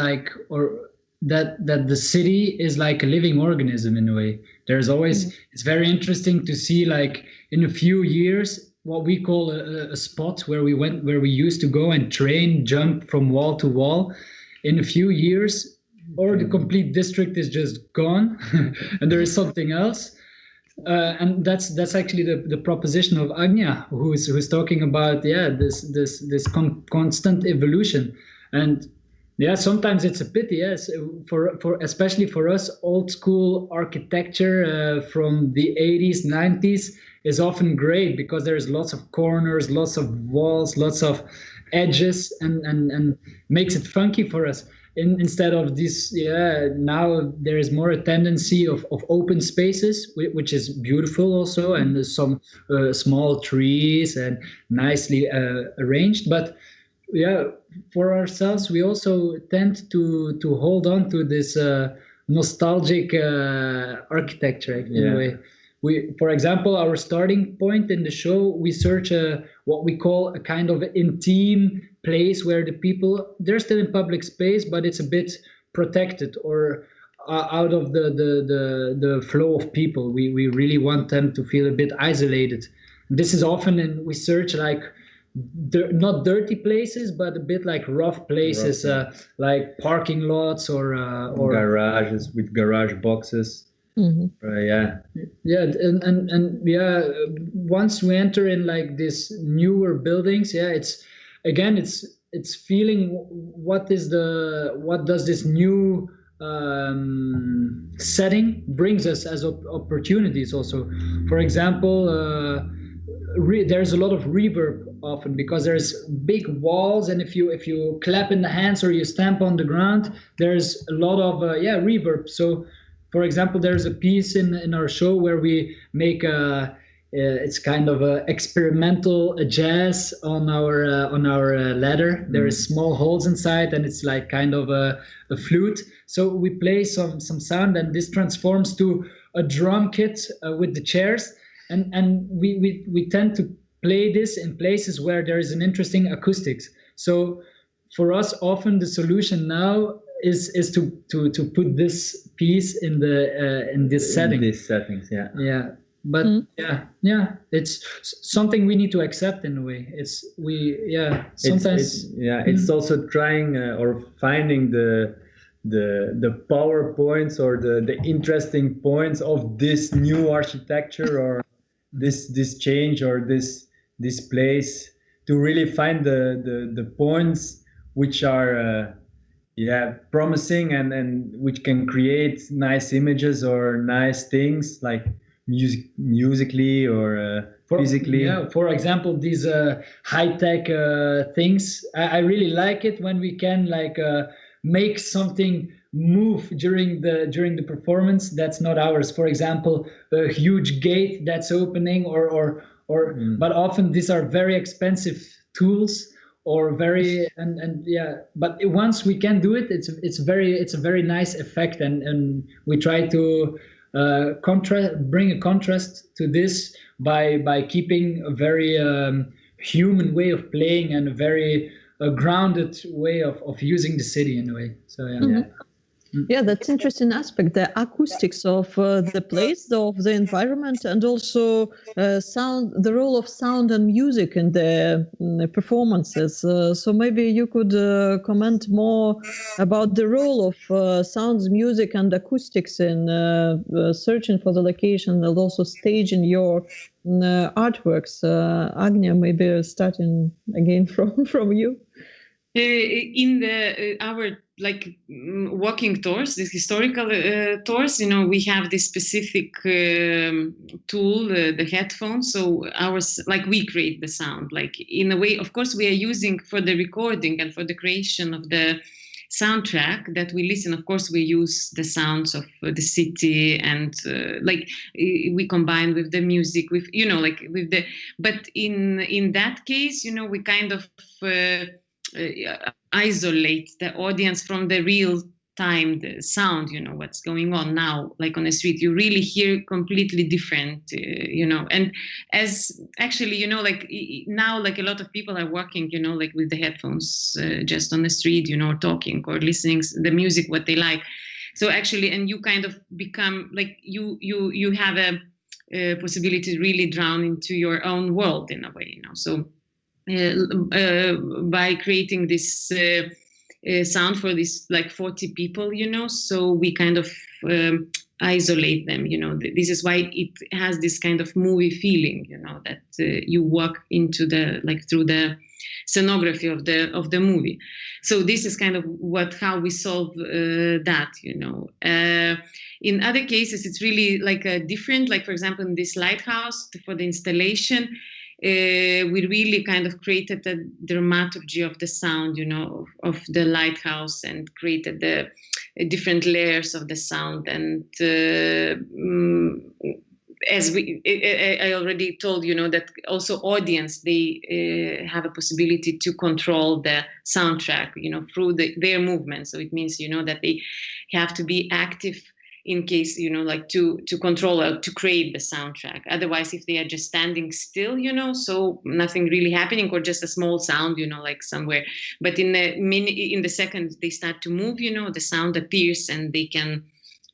[SPEAKER 7] that the city is like a living organism in a way. There's always, it's very interesting to see, like, in a few years, what we call a spot where we used to go and train, jump from wall to wall. In a few years, or the complete district is just gone and there is something else. And that's actually the proposition of Agnija, who's talking about this constant evolution. And sometimes it's a pity, yes, for especially for us, old school architecture from the 80s, 90s is often great, because there's lots of corners, lots of walls, lots of edges, and makes it funky for us. Instead of this, now there is more a tendency of open spaces, which is beautiful also, and there's some small trees and nicely arranged. But for ourselves, we also tend to hold on to this nostalgic architecture in a way. For example, our starting point in the show, we search what we call a kind of intimate place where the people, they're still in public space, but it's a bit protected, or out of the flow of people. We really want them to feel a bit isolated. This is often we search like not dirty places, but a bit like rough places, like parking lots or
[SPEAKER 8] garages with garage boxes.
[SPEAKER 7] Once we enter in like this newer buildings, it's feeling what does this new setting brings us as opportunities. Also, for example, there's a lot of reverb often because there's big walls, and if you clap in the hands or you stamp on the ground, there's a lot of reverb. So for example, there's a piece in our show where we make it's kind of a experimental jazz on our ladder. There is small holes inside, and it's like kind of a flute. So we play some sound, and this transforms to a drum kit with the chairs, and we tend to play this in places where there is an interesting acoustics. So for us, often the solution now is to put this piece in this setting.
[SPEAKER 8] In these settings, yeah.
[SPEAKER 7] Yeah. But it's something we need to accept in a way. It's also trying
[SPEAKER 8] or finding the PowerPoints or the interesting points of this new architecture or this change or this place, to really find the points which are promising and which can create nice images or nice things like musically or physically.
[SPEAKER 7] For example, these high-tech things, I really like it when we can like make something move during the performance that's not ours. For example, a huge gate that's opening or but often these are very expensive tools or very but once we can do it, it's a very nice effect, and we try to bring a contrast to this by keeping a very human way of playing and a very grounded way of using the city in a way. So
[SPEAKER 1] Yeah, that's interesting aspect, the acoustics of the place, of the environment, and also sound, the role of sound and music in the performances. So maybe you could comment more about the role of sounds, music, and acoustics in searching for the location and also staging your artworks. Agnija, maybe starting again from you.
[SPEAKER 2] In our walking tours, these historical tours, we have this specific tool, the headphones. So ours, we create the sound, in a way. Of course, we are using for the recording and for the creation of the soundtrack that we listen. Of course, we use the sounds of the city, and we combine with the music, with with the. But in that case, we kind of isolate the audience from the real time, the sound, what's going on now, on the street. You really hear completely different, and as actually, now, a lot of people are walking, with the headphones just on the street, talking or listening the music, what they like. So actually, and you kind of become you have a possibility to really drown into your own world in a way, So by creating this sound for this 40 people, so we kind of isolate them, This is why it has this kind of movie feeling, that you walk into the through the scenography of the movie. So this is kind of how we solve that, In other cases, it's really different. For example, in this lighthouse for the installation. We really kind of created the dramaturgy of the sound, of the lighthouse, and created the different layers of the sound. And as I already told, that also audience, they have a possibility to control the soundtrack, through their movement. So it means, that they have to be active in case, to control or to create the soundtrack. Otherwise, if they are just standing still, so nothing really happening, or just a small sound, somewhere. But in the second they start to move, the sound appears, and they can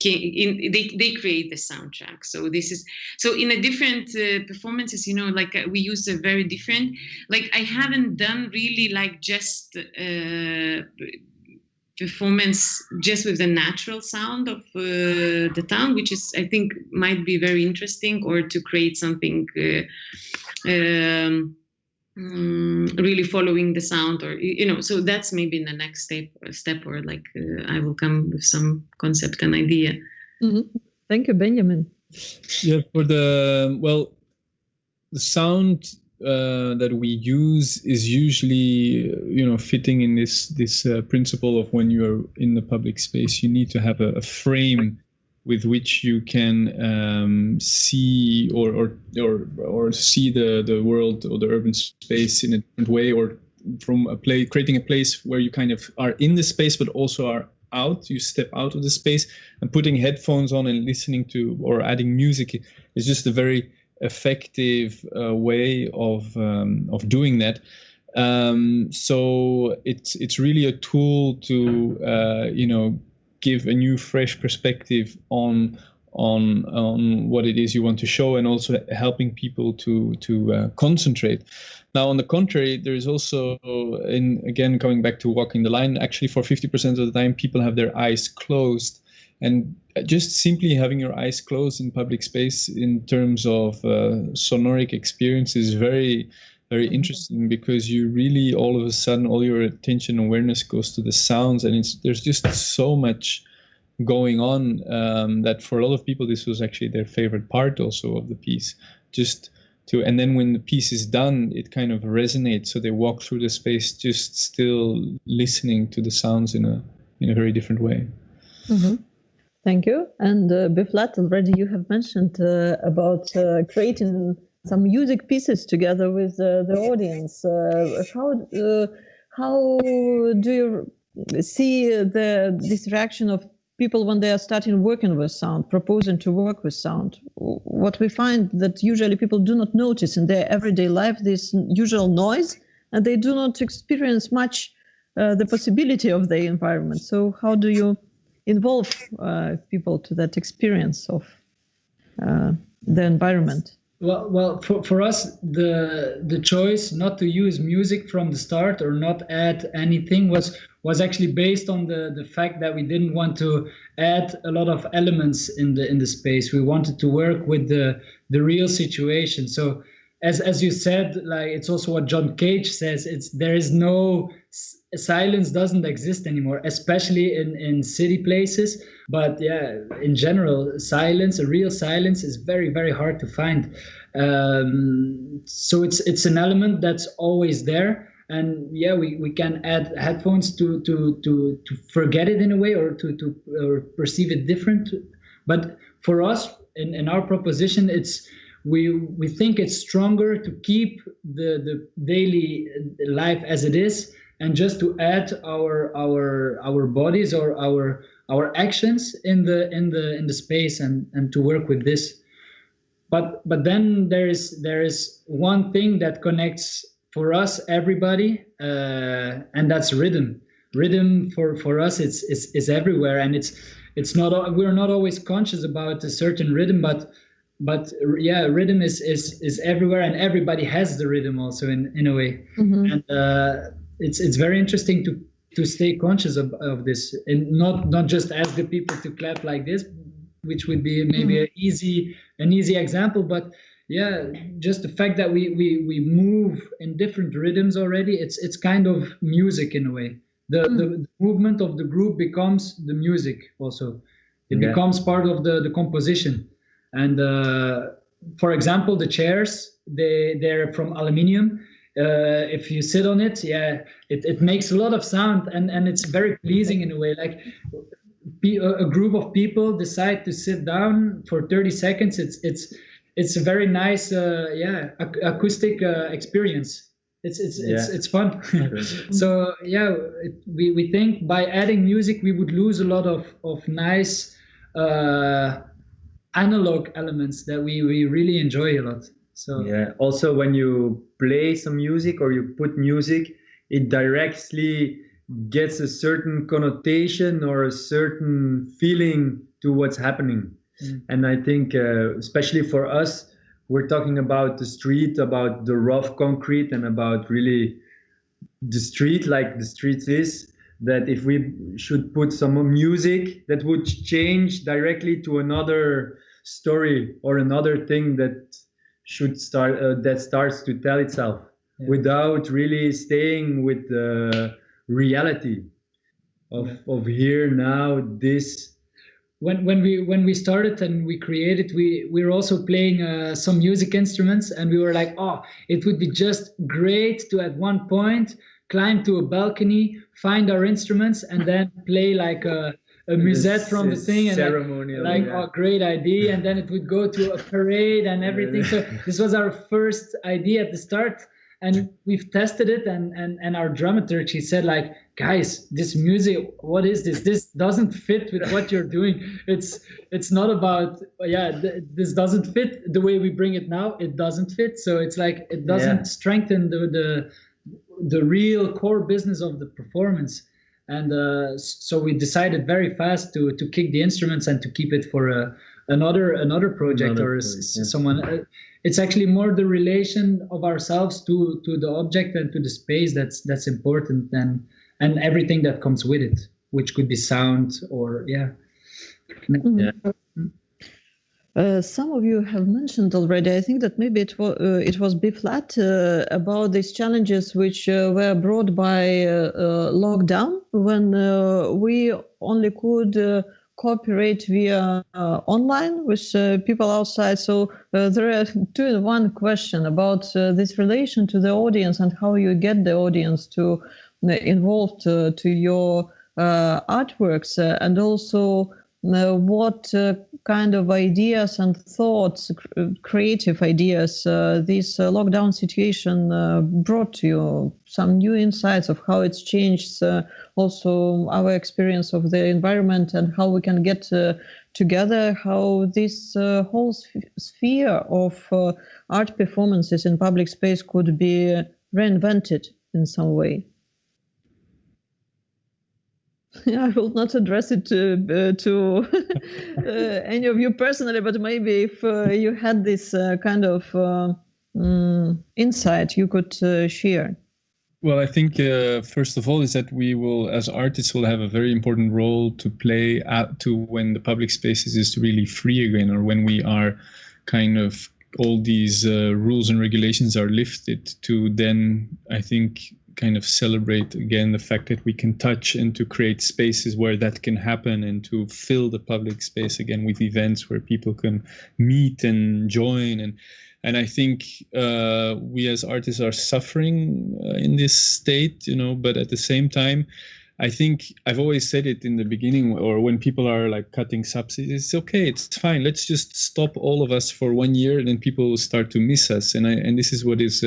[SPEAKER 2] they create the soundtrack. So in a different performances, like we use a very different, like I haven't done really like just performance just with the natural sound of the town, which is, I think, might be very interesting, or to create something really following the sound, or so that's maybe in the next step, or like I will come with some concept and idea.
[SPEAKER 1] Mm-hmm. Thank you, Benjamin.
[SPEAKER 6] Yeah, for the sound that we use is usually fitting in this principle of when you're in the public space, you need to have a frame with which you can see or see the world or the urban space in a different way, or from creating a place where you kind of are in the space but also are out. You step out of the space, and putting headphones on and listening to or adding music is just a very effective way of doing that. So it's really a tool to give a new, fresh perspective on what it is you want to show, and also helping people to concentrate. Now, on the contrary, there is also, again coming back to walking the line, actually for 50% of the time people have their eyes closed. And just simply having your eyes closed in public space in terms of sonoric experience is very, very interesting, because you really, all of a sudden, all your attention awareness goes to the sounds, and there's just so much going on that for a lot of people this was actually their favorite part also of the piece. And then when the piece is done, it kind of resonates, so they walk through the space just still listening to the sounds in a very different way.
[SPEAKER 1] Mm-hmm. Thank you. And Biflat, already you have mentioned about creating some music pieces together with the audience. How do you see this reaction of people when they are starting working with sound, proposing to work with sound? What we find that usually people do not notice in their everyday life this usual noise, and they do not experience much the possibility of their environment. So how do you involve people to that experience of the environment?
[SPEAKER 7] Well, for us, the choice not to use music from the start or not add anything was actually based on the fact that we didn't want to add a lot of elements in the space. We wanted to work with the real situation. So as you said, like, it's also what John Cage says, there is no silence, doesn't exist anymore, especially in city places. But yeah, in general, a real silence is very, very hard to find. So it's an element that's always there. And yeah, we can add headphones to forget it in a way, or to perceive it different. But for us, in our proposition, we think it's stronger to keep the daily life as it is, and just to add our bodies or our actions in the space, and to work with this. But then there is one thing that connects for us everybody, and that's rhythm. Rhythm for us is everywhere, and it's not, we're not always conscious about a certain rhythm, but yeah, rhythm is everywhere, and everybody has the rhythm also in a way. Mm-hmm. And it's very interesting to stay conscious of this, and not just ask the people to clap like this, which would be maybe an easy example, but yeah, just the fact that we move in different rhythms already, it's kind of music in a way. The movement of the group becomes the music also. It becomes part of the composition. And for example, the chairs, they're from aluminium. If you sit on it, it makes a lot of sound, and it's very pleasing in a way. Like a group of people decide to sit down for 30 seconds. It's a very nice acoustic experience. It's fun. So yeah, we think by adding music we would lose a lot of nice analog elements that we really enjoy a lot. So
[SPEAKER 8] yeah, also when you play some music or you put music, it directly gets a certain connotation or a certain feeling to what's happening. And I think, especially for us, we're talking about the street, about the rough concrete, and about really the street like the street is, that if we should put some music that would change directly to another story or another thing that should start, that starts to tell itself without really staying with the reality of here, now, this.
[SPEAKER 7] When we started and we created, we were also playing some music instruments, and we were like, oh, it would be just great to at one point climb to a balcony, find our instruments, and then play like a musette from the thing, and like oh, great idea, and then it would go to a parade and everything. So this was our first idea at the start, and we've tested it, and our dramaturg, she said like, guys, this music, what is this? This doesn't fit with what you're doing. It's not about, this doesn't fit the way we bring it now. It doesn't fit. So it's like, it doesn't strengthen the real core business of the performance. And so we decided very fast to kick the instruments and to keep it for another project someone. It's actually more the relation of ourselves to the object and to the space that's important, and everything that comes with it, which could be sound or
[SPEAKER 1] some of you have mentioned already, I think that maybe it was B-flat about these challenges which were brought by lockdown, when we only could cooperate via online with people outside. So there are two in one question about this relation to the audience and how you get the audience to involved to your artworks, and also what kind of ideas and thoughts, creative ideas, this lockdown situation brought to you, some new insights of how it's changed also our experience of the environment, and how we can get together, how this whole sphere of art performances in public space could be reinvented in some way. I will not address it to any of you personally, but maybe if you had this kind of insight you could share.
[SPEAKER 6] Well, I think first of all is that we will, as artists, will have a very important role to play to when the public spaces is really free again, or when we are kind of all these rules and regulations are lifted, to then, I think, kind of celebrate again the fact that we can touch and to create spaces where that can happen, and to fill the public space again with events where people can meet and join. And I think we as artists are suffering in this state, but at the same time, I think I've always said it in the beginning, or when people are like cutting subsidies, it's okay, it's fine. Let's just stop all of us for 1 year, and then people will start to miss us. And this is what is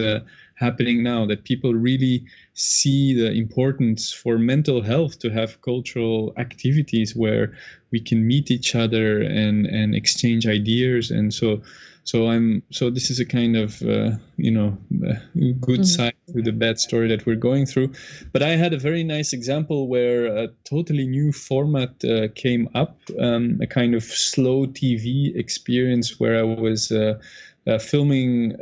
[SPEAKER 6] happening now, that people really see the importance for mental health to have cultural activities where we can meet each other and exchange ideas. And so this is a kind of good side to the bad story that we're going through. But I had a very nice example where a totally new format came up, a kind of slow TV experience where I was filming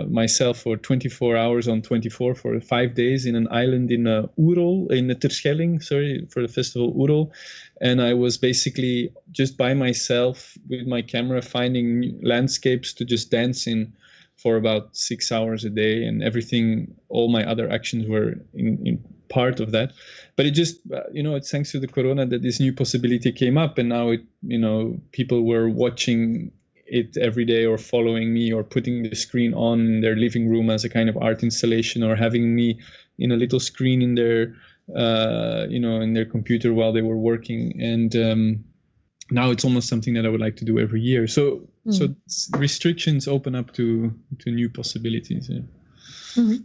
[SPEAKER 6] myself for 24 hours on 24 for 5 days in an island in Oerol, in the Terschelling, for the festival Oerol. And I was basically just by myself with my camera finding landscapes to just dance in for about 6 hours a day, and everything, all my other actions were in part of that. But it just, it's thanks to the corona that this new possibility came up, and now people were watching it every day, or following me, or putting the screen on in their living room as a kind of art installation, or having me in a little screen in their in their computer while they were working. And now it's almost something that I would like to do every year. So restrictions open up to new possibilities. Yeah.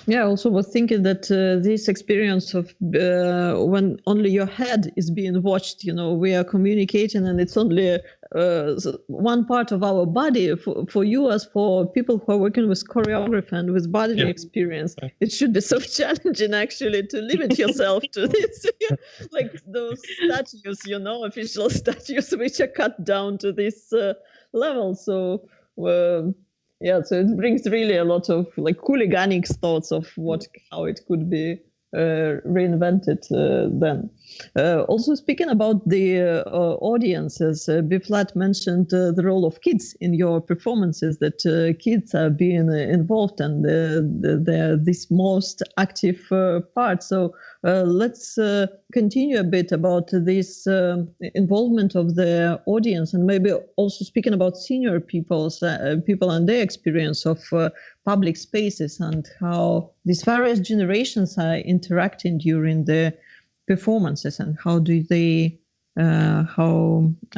[SPEAKER 1] Yeah, I also was thinking that this experience of when only your head is being watched, we are communicating and it's only one part of our body. For you as for people who are working with choreography and with bodily experience, it should be so challenging actually to limit yourself to this, like those statues, official statues which are cut down to this level. So. So it brings really a lot of like hooliganic thoughts of how it could be reinvented then. Also speaking about the audiences, Biflat mentioned the role of kids in your performances, that kids are being involved and they're this most active part. So let's continue a bit about this involvement of the audience, and maybe also speaking about senior people and their experience of public spaces and how these various generations are interacting during the performances, and how are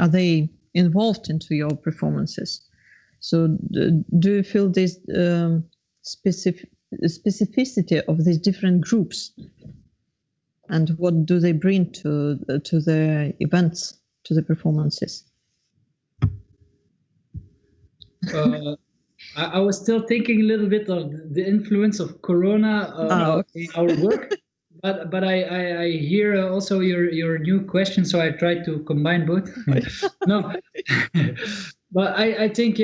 [SPEAKER 1] they involved into your performances. So do you feel this specificity of these different groups, and what do they bring to the events, to the performances?
[SPEAKER 7] I was still thinking a little bit of the influence of Corona in our work, but I hear also your new question, so I try to combine both. No, but I think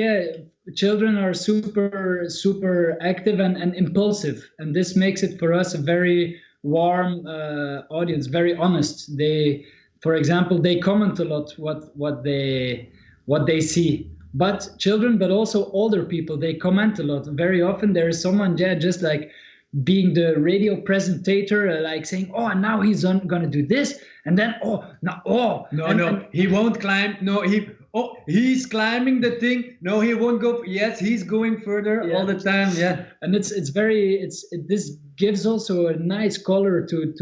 [SPEAKER 7] children are super active and impulsive, and this makes it for us a very warm audience, very honest. For example, they comment a lot what they see. But children, but also older people, they comment a lot. Very often there is someone just like being the radio presentator, like saying, "Oh, and now he's gonna do this," and then
[SPEAKER 8] he won't climb. No, he's climbing the thing. No, he won't go. Yes, he's going further all the time. Yeah,
[SPEAKER 7] and this gives also a nice color to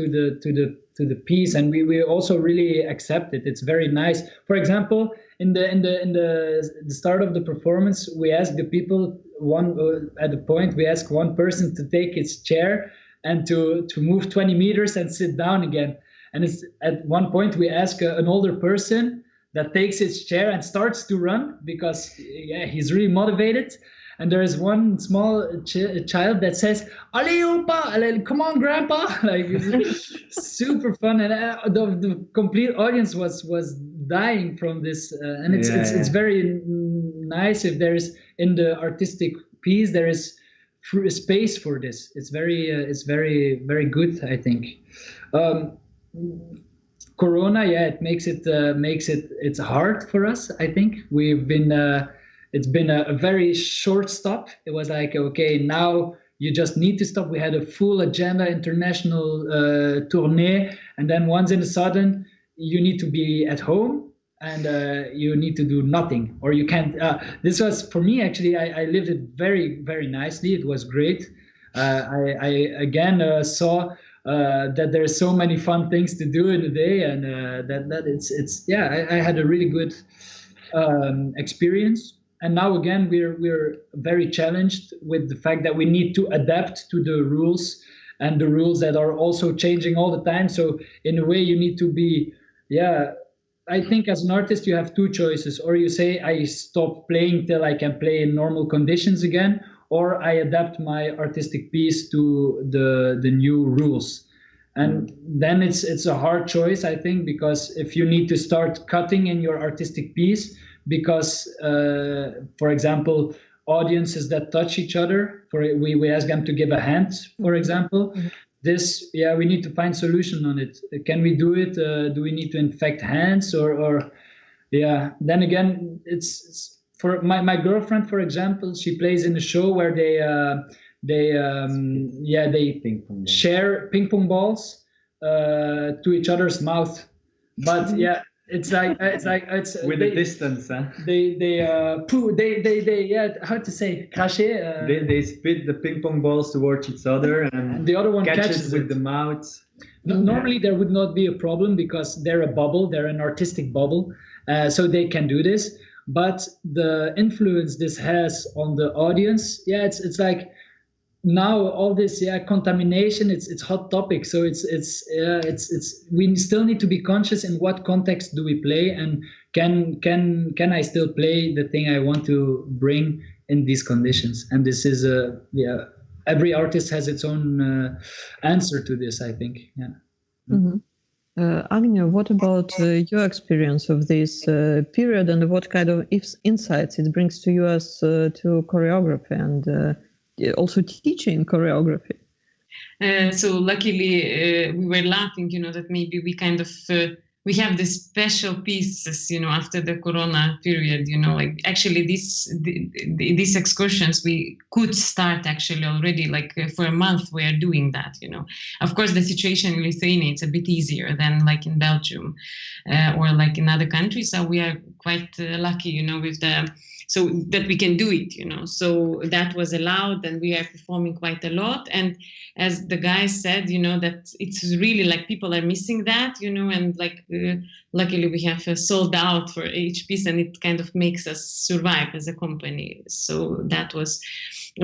[SPEAKER 7] the piece, and we also really accept it. It's very nice. For example, in the start of the performance, we ask the people at the point we ask one person to take his chair and to move 20 meters and sit down again. And it's at one point we ask an older person that takes his chair and starts to run because he's really motivated. And there is one small child that says, "Allez, opa, come on, grandpa!" Like super fun, and the complete audience was dying from this. And it's very nice if there is in the artistic piece there is space for this. It's very very good, I think. Corona, it makes it's hard for us. I think we've been. It's been a very short stop. It was like, okay, now you just need to stop. We had a full agenda, international tournée, and then once in a sudden, you need to be at home and you need to do nothing, or you can't. This was, for me, actually, I lived it very, very nicely. It was great. I again saw that there's so many fun things to do in the day, and I had a really good experience. And now again, we're very challenged with the fact that we need to adapt to the rules, and the rules that are also changing all the time. So in a way, you need to be, I think as an artist, you have two choices. Or you say, I stop playing till I can play in normal conditions again, or I adapt my artistic piece to the new rules. And then it's a hard choice, I think, because if you need to start cutting in your artistic piece, because, for example, audiences that touch each other, we ask them to give a hand, for example. This, we need to find solution on it. Can we do it? Do we need to infect hands or Then again, it's for my girlfriend, for example, she plays in a show where they share ping pong balls to each other's mouth, but it's
[SPEAKER 8] with the distance, huh?
[SPEAKER 7] They how to say, cracher.
[SPEAKER 8] They spit the ping pong balls towards each other, and
[SPEAKER 7] the other one
[SPEAKER 8] catches with the mouth.
[SPEAKER 7] Normally there would not be a problem because they're a bubble, they're an artistic bubble, so they can do this. But the influence this has on the audience, it's like now all this contamination, it's hot topic. So it's we still need to be conscious in what context do we play, and can I still play the thing I want to bring in these conditions? And this is every artist has its own answer to this, I think. Yeah.
[SPEAKER 1] Mm-hmm. Agnija, what about your experience of this period, and what kind of insights it brings to you as to choreography and also teaching choreography?
[SPEAKER 2] So luckily we were laughing, that maybe we kind of we have these special pieces, after the Corona period, like actually these excursions we could start actually already, like for a month we are doing that, Of course, the situation in Lithuania, it's a bit easier than like in Belgium or like in other countries. So we are quite lucky, with so that we can do it, So that was allowed, and we are performing quite a lot. And as the guys said, that it's really like people are missing that, and like luckily we have sold out for each piece, and it kind of makes us survive as a company. So that was,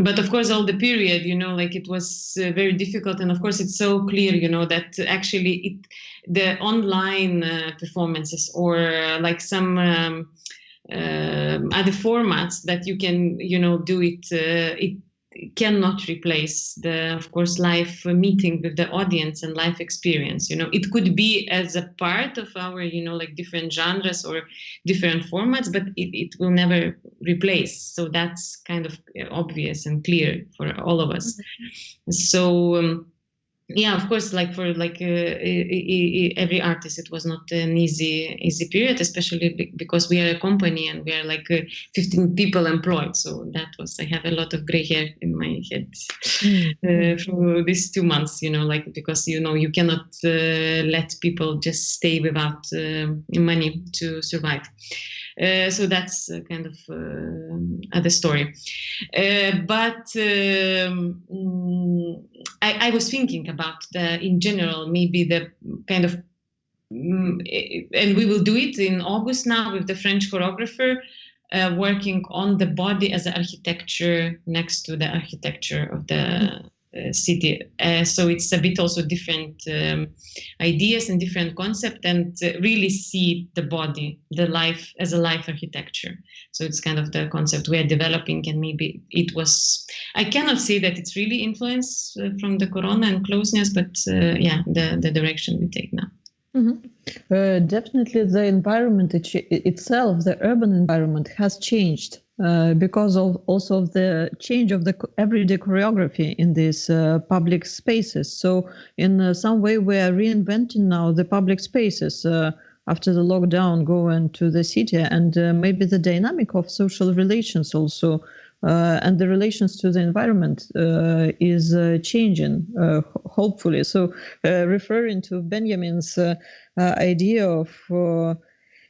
[SPEAKER 2] but of course all the period, like it was very difficult. And of course it's so clear, that actually the online performances or like some other formats that you can, do it, it cannot replace the, of course, live meeting with the audience and live experience. It could be as a part of our, like different genres or different formats, but it will never replace. So that's kind of obvious and clear for all of us. So yeah, of course, like for every artist, it was not an easy period, especially because we are a company and we are like 15 people employed. So that was, I have a lot of gray hair in my head through these 2 months, like because, you cannot let people just stay without money to survive. So that's kind of other story. But I was thinking about in general, maybe the kind of, and we will do it in August now with the French choreographer, working on the body as an architecture next to the architecture of the city. So it's a bit also different ideas and different concept, and really see the body, the life as a life architecture. So it's kind of the concept we are developing, and maybe it was, I cannot say that it's really influenced from the Corona and closeness, but the direction we take now.
[SPEAKER 1] Mm-hmm. Definitely the environment itself, the urban environment has changed because of also the change of the everyday choreography in these public spaces. So in some way we are reinventing now the public spaces after the lockdown, going to the city, and maybe the dynamic of social relations also and the relations to the environment is changing, hopefully. So referring to Benjamin's idea of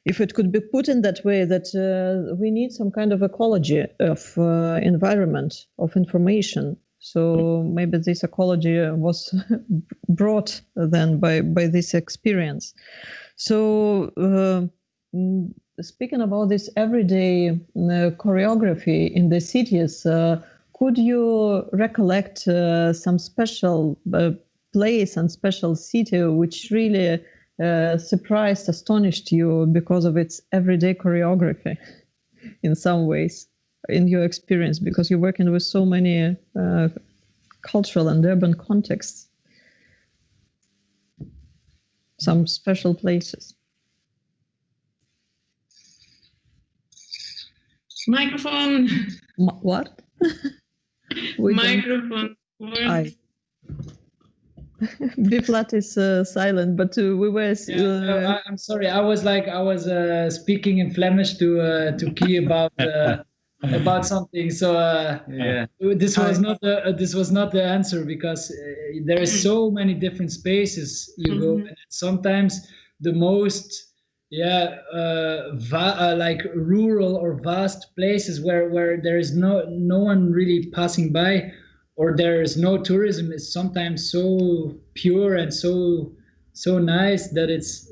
[SPEAKER 1] if it could be put in that way, that we need some kind of ecology of environment, of information. So maybe this ecology was brought then by this experience. So speaking about this everyday choreography in the cities, could you recollect some special place and special city which really surprised, astonished you because of its everyday choreography in some ways, in your experience, because you're working with so many cultural and urban contexts? Some special places.
[SPEAKER 2] Microphone.
[SPEAKER 1] What?
[SPEAKER 2] Microphone.
[SPEAKER 1] B flat is silent, but we were.
[SPEAKER 7] I'm sorry. I was speaking in Flemish to Key about something. So this was not the answer, because there is so many different spaces you go. And sometimes the most like rural or vast places where there is no one really passing by, or there is no tourism, is sometimes so pure and so nice that it's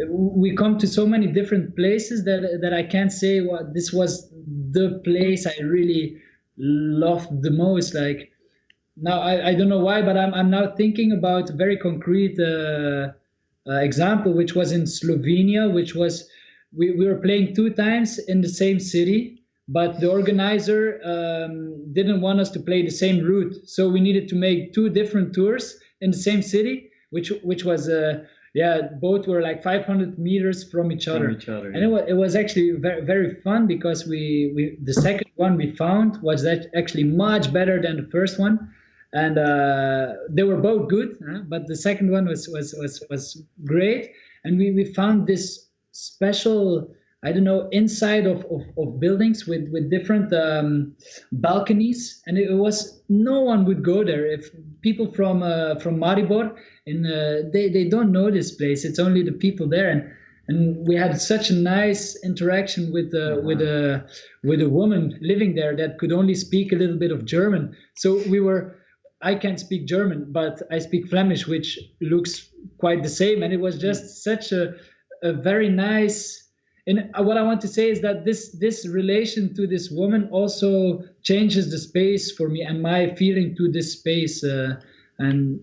[SPEAKER 7] we come to so many different places that I can't say what this was the place I really loved the most. Like now I don't know why, but I'm now thinking about a very concrete example, which was in Slovenia, which was we were playing 2 times in the same city, but the organizer didn't want us to play the same route, so we needed to make 2 different tours in the same city, which was both were like 500 meters from each other. And it was actually very, very fun, because we the second one we found was that actually much better than the first one, and they were both good, but the second one was great, and we found this special, I don't know, inside of buildings with different balconies, and it was, no one would go there. If people from Maribor, they don't know this place. It's only the people there, and we had such a nice interaction with a woman living there that could only speak a little bit of German. So I can't speak German, but I speak Flemish, which looks quite the same, and it was just such a very nice. And what I want to say is that this relation to this woman also changes the space for me and my feeling to this space. And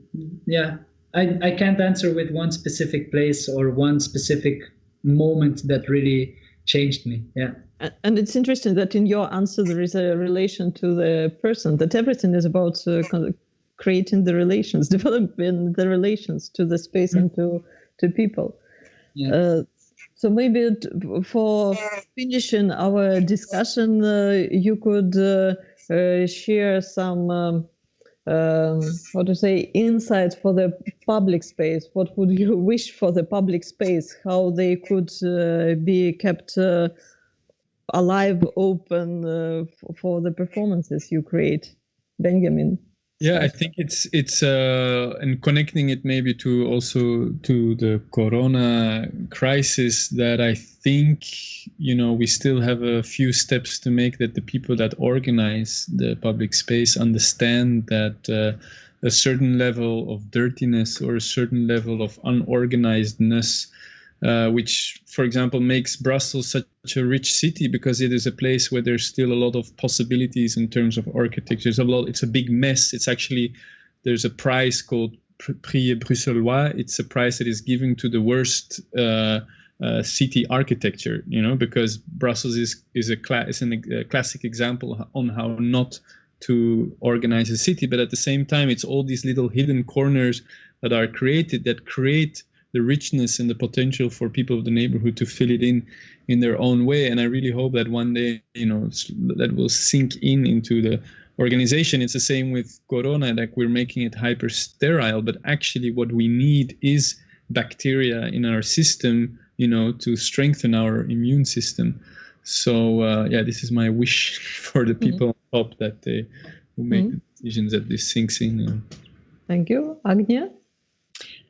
[SPEAKER 7] yeah, I can't answer with one specific place or one specific moment that really changed me. Yeah.
[SPEAKER 1] And it's interesting that in your answer there is a relation to the person, that everything is about creating the relations, developing the relations to the space and to people. Yeah. So maybe for finishing our discussion, you could share some, insights for the public space. What would you wish for the public space? How they could be kept alive, open for the performances you create, Benjamin?
[SPEAKER 6] Yeah, I think it's and connecting it maybe to the Corona crisis, that I think, we still have a few steps to make, that the people that organize the public space understand that a certain level of dirtiness or a certain level of unorganizedness, which, for example, makes Brussels such a rich city, because it is a place where there's still a lot of possibilities in terms of architecture. It's a big mess. It's actually, there's a prize called Prix Bruxellois. It's a prize that is given to the worst city architecture, because Brussels is a classic example on how not to organize a city. But at the same time, it's all these little hidden corners that are created, that create the richness and the potential for people of the neighborhood to fill it in their own way. And I really hope that one day, that will sink into the organization. It's the same with Corona, like we're making it hyper sterile, but actually what we need is bacteria in our system, to strengthen our immune system. So this is my wish for the people. I hope that they will make the decisions that this sinks in.
[SPEAKER 1] Thank you. Agnija?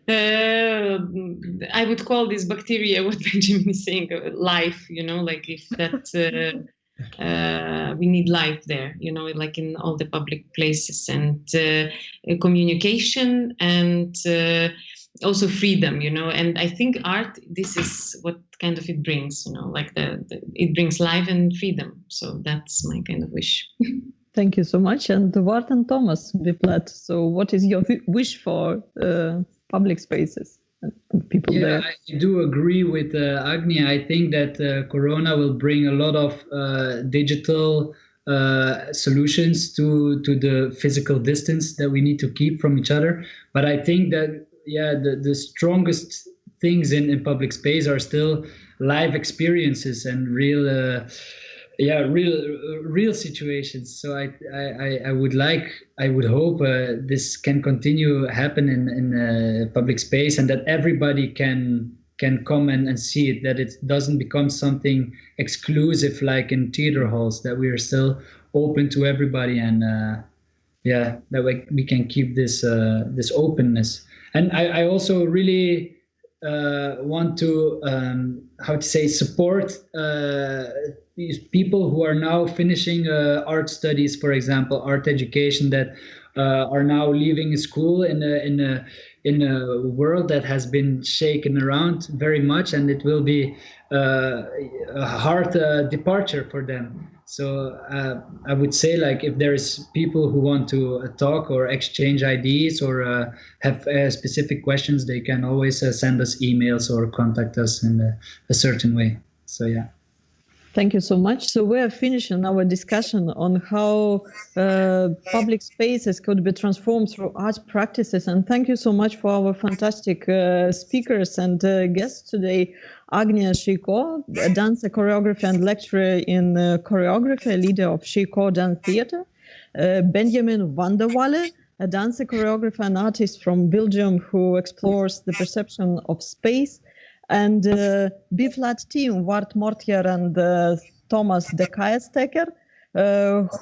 [SPEAKER 2] I would call this bacteria, what Benjamin is saying, life, like if that we need life there, like in all the public places, and communication, and also freedom, and I think art, this is what kind of it brings, like it brings life and freedom. So that's my kind of wish.
[SPEAKER 1] Thank you so much. And Wart and Thomas Biplat, so what is your wish for public spaces and people there?
[SPEAKER 7] I do agree with Agnija. I think that Corona will bring a lot of digital solutions to the physical distance that we need to keep from each other. But I think that the strongest things in public space are still live experiences and real situations. So I would hope this can continue happen in public space, and that everybody can come and see it, that it doesn't become something exclusive like in theater halls, that we are still open to everybody, and that we can keep this openness. And I also really want to support these people who are now finishing art studies, for example, art education, that are now leaving school in in a world that has been shaken around very much, and it will be a hard departure for them. So I would say, like, if there is people who want to talk or exchange ideas or have specific questions, they can always send us emails or contact us in a certain way. So yeah.
[SPEAKER 1] Thank you so much. So we are finishing our discussion on how public spaces could be transformed through art practices. And thank you so much for our fantastic speakers and guests today. Agnija Šeiko, a dancer, choreographer and lecturer in choreography, leader of Šeiko Dance Theatre. Benjamin Vandewalle, a dancer, choreographer and artist from Belgium who explores the perception of space. And B-flat team, Wart Mortier and Thomas Decaesstecker,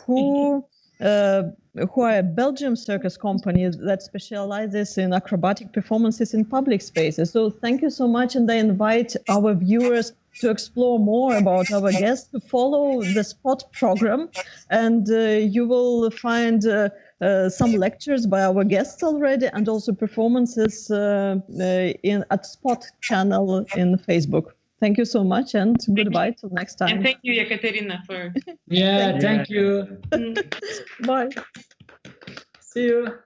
[SPEAKER 1] who are a Belgian circus company that specializes in acrobatic performances in public spaces. So thank you so much, and I invite our viewers to explore more about our guests, to follow the SPOT program, and you will find some lectures by our guests already, and also performances at SPOT channel in Facebook. Thank you so much, and goodbye till next time.
[SPEAKER 2] And thank you, Jekaterina, for...
[SPEAKER 7] Yeah, thank you.
[SPEAKER 1] Bye.
[SPEAKER 7] See you.